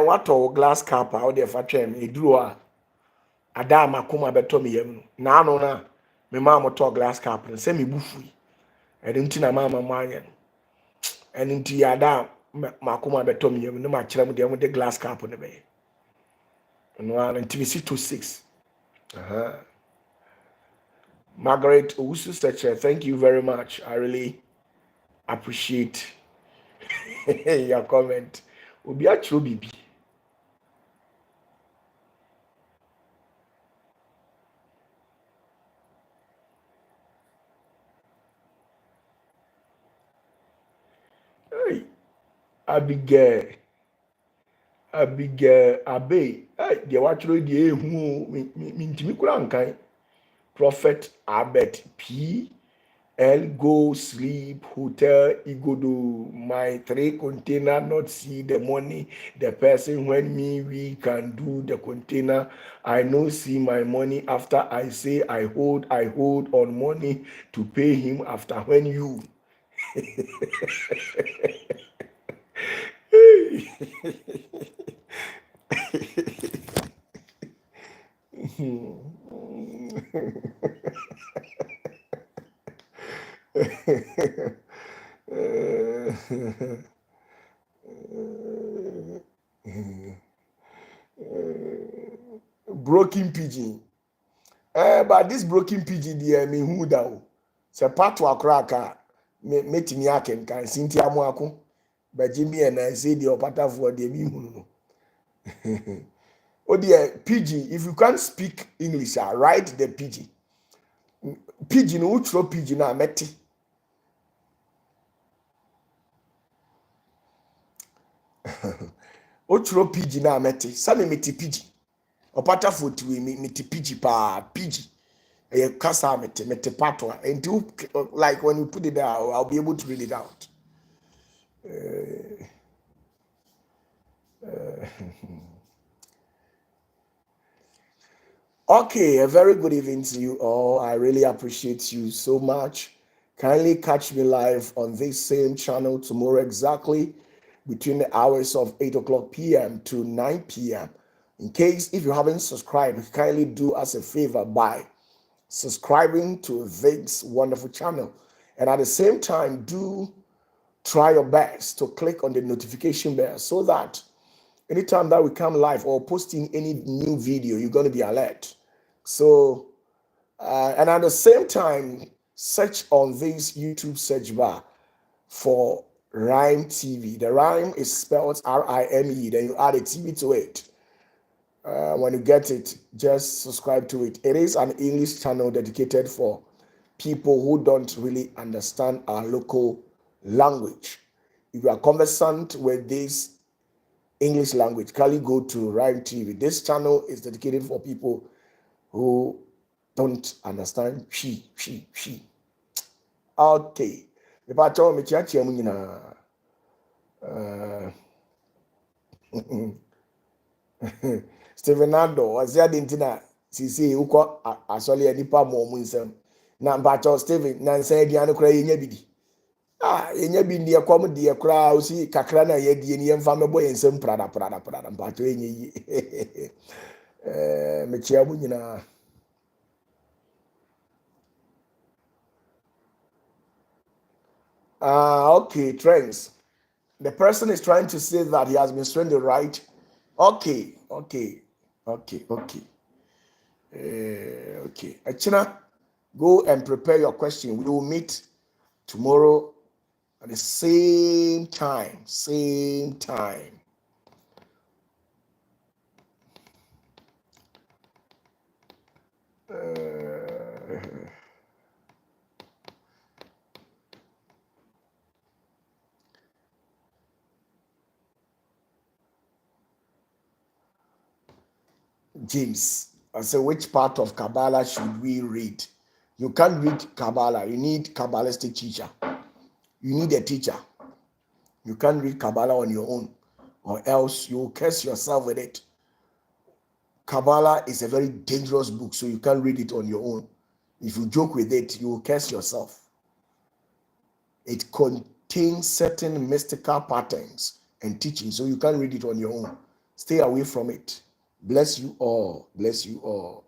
What glass cup out there for twem eduro a ada makoma beto me yam na ano na me ma mo to glass cup no se me bufu e de ntina mama mo anya en nti ada makoma beto me yam no ma kire mo de glass cup no be no an nti si to 6. Margaret Owusu Seche, thank you very much. I really appreciate your comment. Obi achro bibi. Hey, Abigail Abe, the watcher the who me kura nkan. Prophet Abet P. L go sleep hotel igodo my 3 container not see the money the person when me we can do the container I no see my money after I say I hold on money to pay him after when you broken pigeon. But this broken pigeon there me who da o. Se pato akraka metimi aken kan sinti amu ako. But Jimmy and I say the OPATAFUOR the me who no. Oh dear pigeon, if you can't speak English, write the pigeon. Pigeon who throw pigeon na meti. Throw pigeon na meti. Same meti pigeon. OPATAFUOR TV meti pigeon pa pigeon. Kasa mete patwa and like when you put it there I'll be able to read it out. Okay, a very good evening to you all. I really appreciate you so much. Kindly catch me live on this same channel tomorrow exactly between the hours of 8 o'clock p.m. to 9 p.m. In case if you haven't subscribed, kindly do us a favor by subscribing to this wonderful channel. And at the same time, do try your best to click on the notification bell so that anytime that we come live or posting any new video, you're going to be alert. So, and at the same time, search on this YouTube search bar for Rhyme TV. The Rhyme is spelled R-I-M-E. Then you add a TV to it. When you get it, just subscribe to it. It is an English channel dedicated for people who don't really understand our local language. If you are conversant with this English language, kindly go to Rhyme TV. This channel is dedicated for people who don't understand she. Okay. Stevenado, was there dinner? See, who call a solid nipa more winsome. Now, but Steven, Nancy, Diana Cray, Yabidi. Enya bi ndi ekom de ekra osi kakra na ye die ni emfa mebo yensem prada mpato enye yi me chia bu nyina. Okay, trends. The person is trying to say that he has been strained the right. Okay. Achina, go and prepare your question. We will meet tomorrow at the same time. James, I say, which part of Kabbalah should we read? You can't read Kabbalah. You need Kabbalistic teacher. You need a teacher. You can't read Kabbalah on your own, or else you will curse yourself with it. Kabbalah is a very dangerous book, so you can't read it on your own. If you joke with it, you will curse yourself. It contains certain mystical patterns and teachings, so you can't read it on your own. Stay away from it. Bless you all. Bless you all.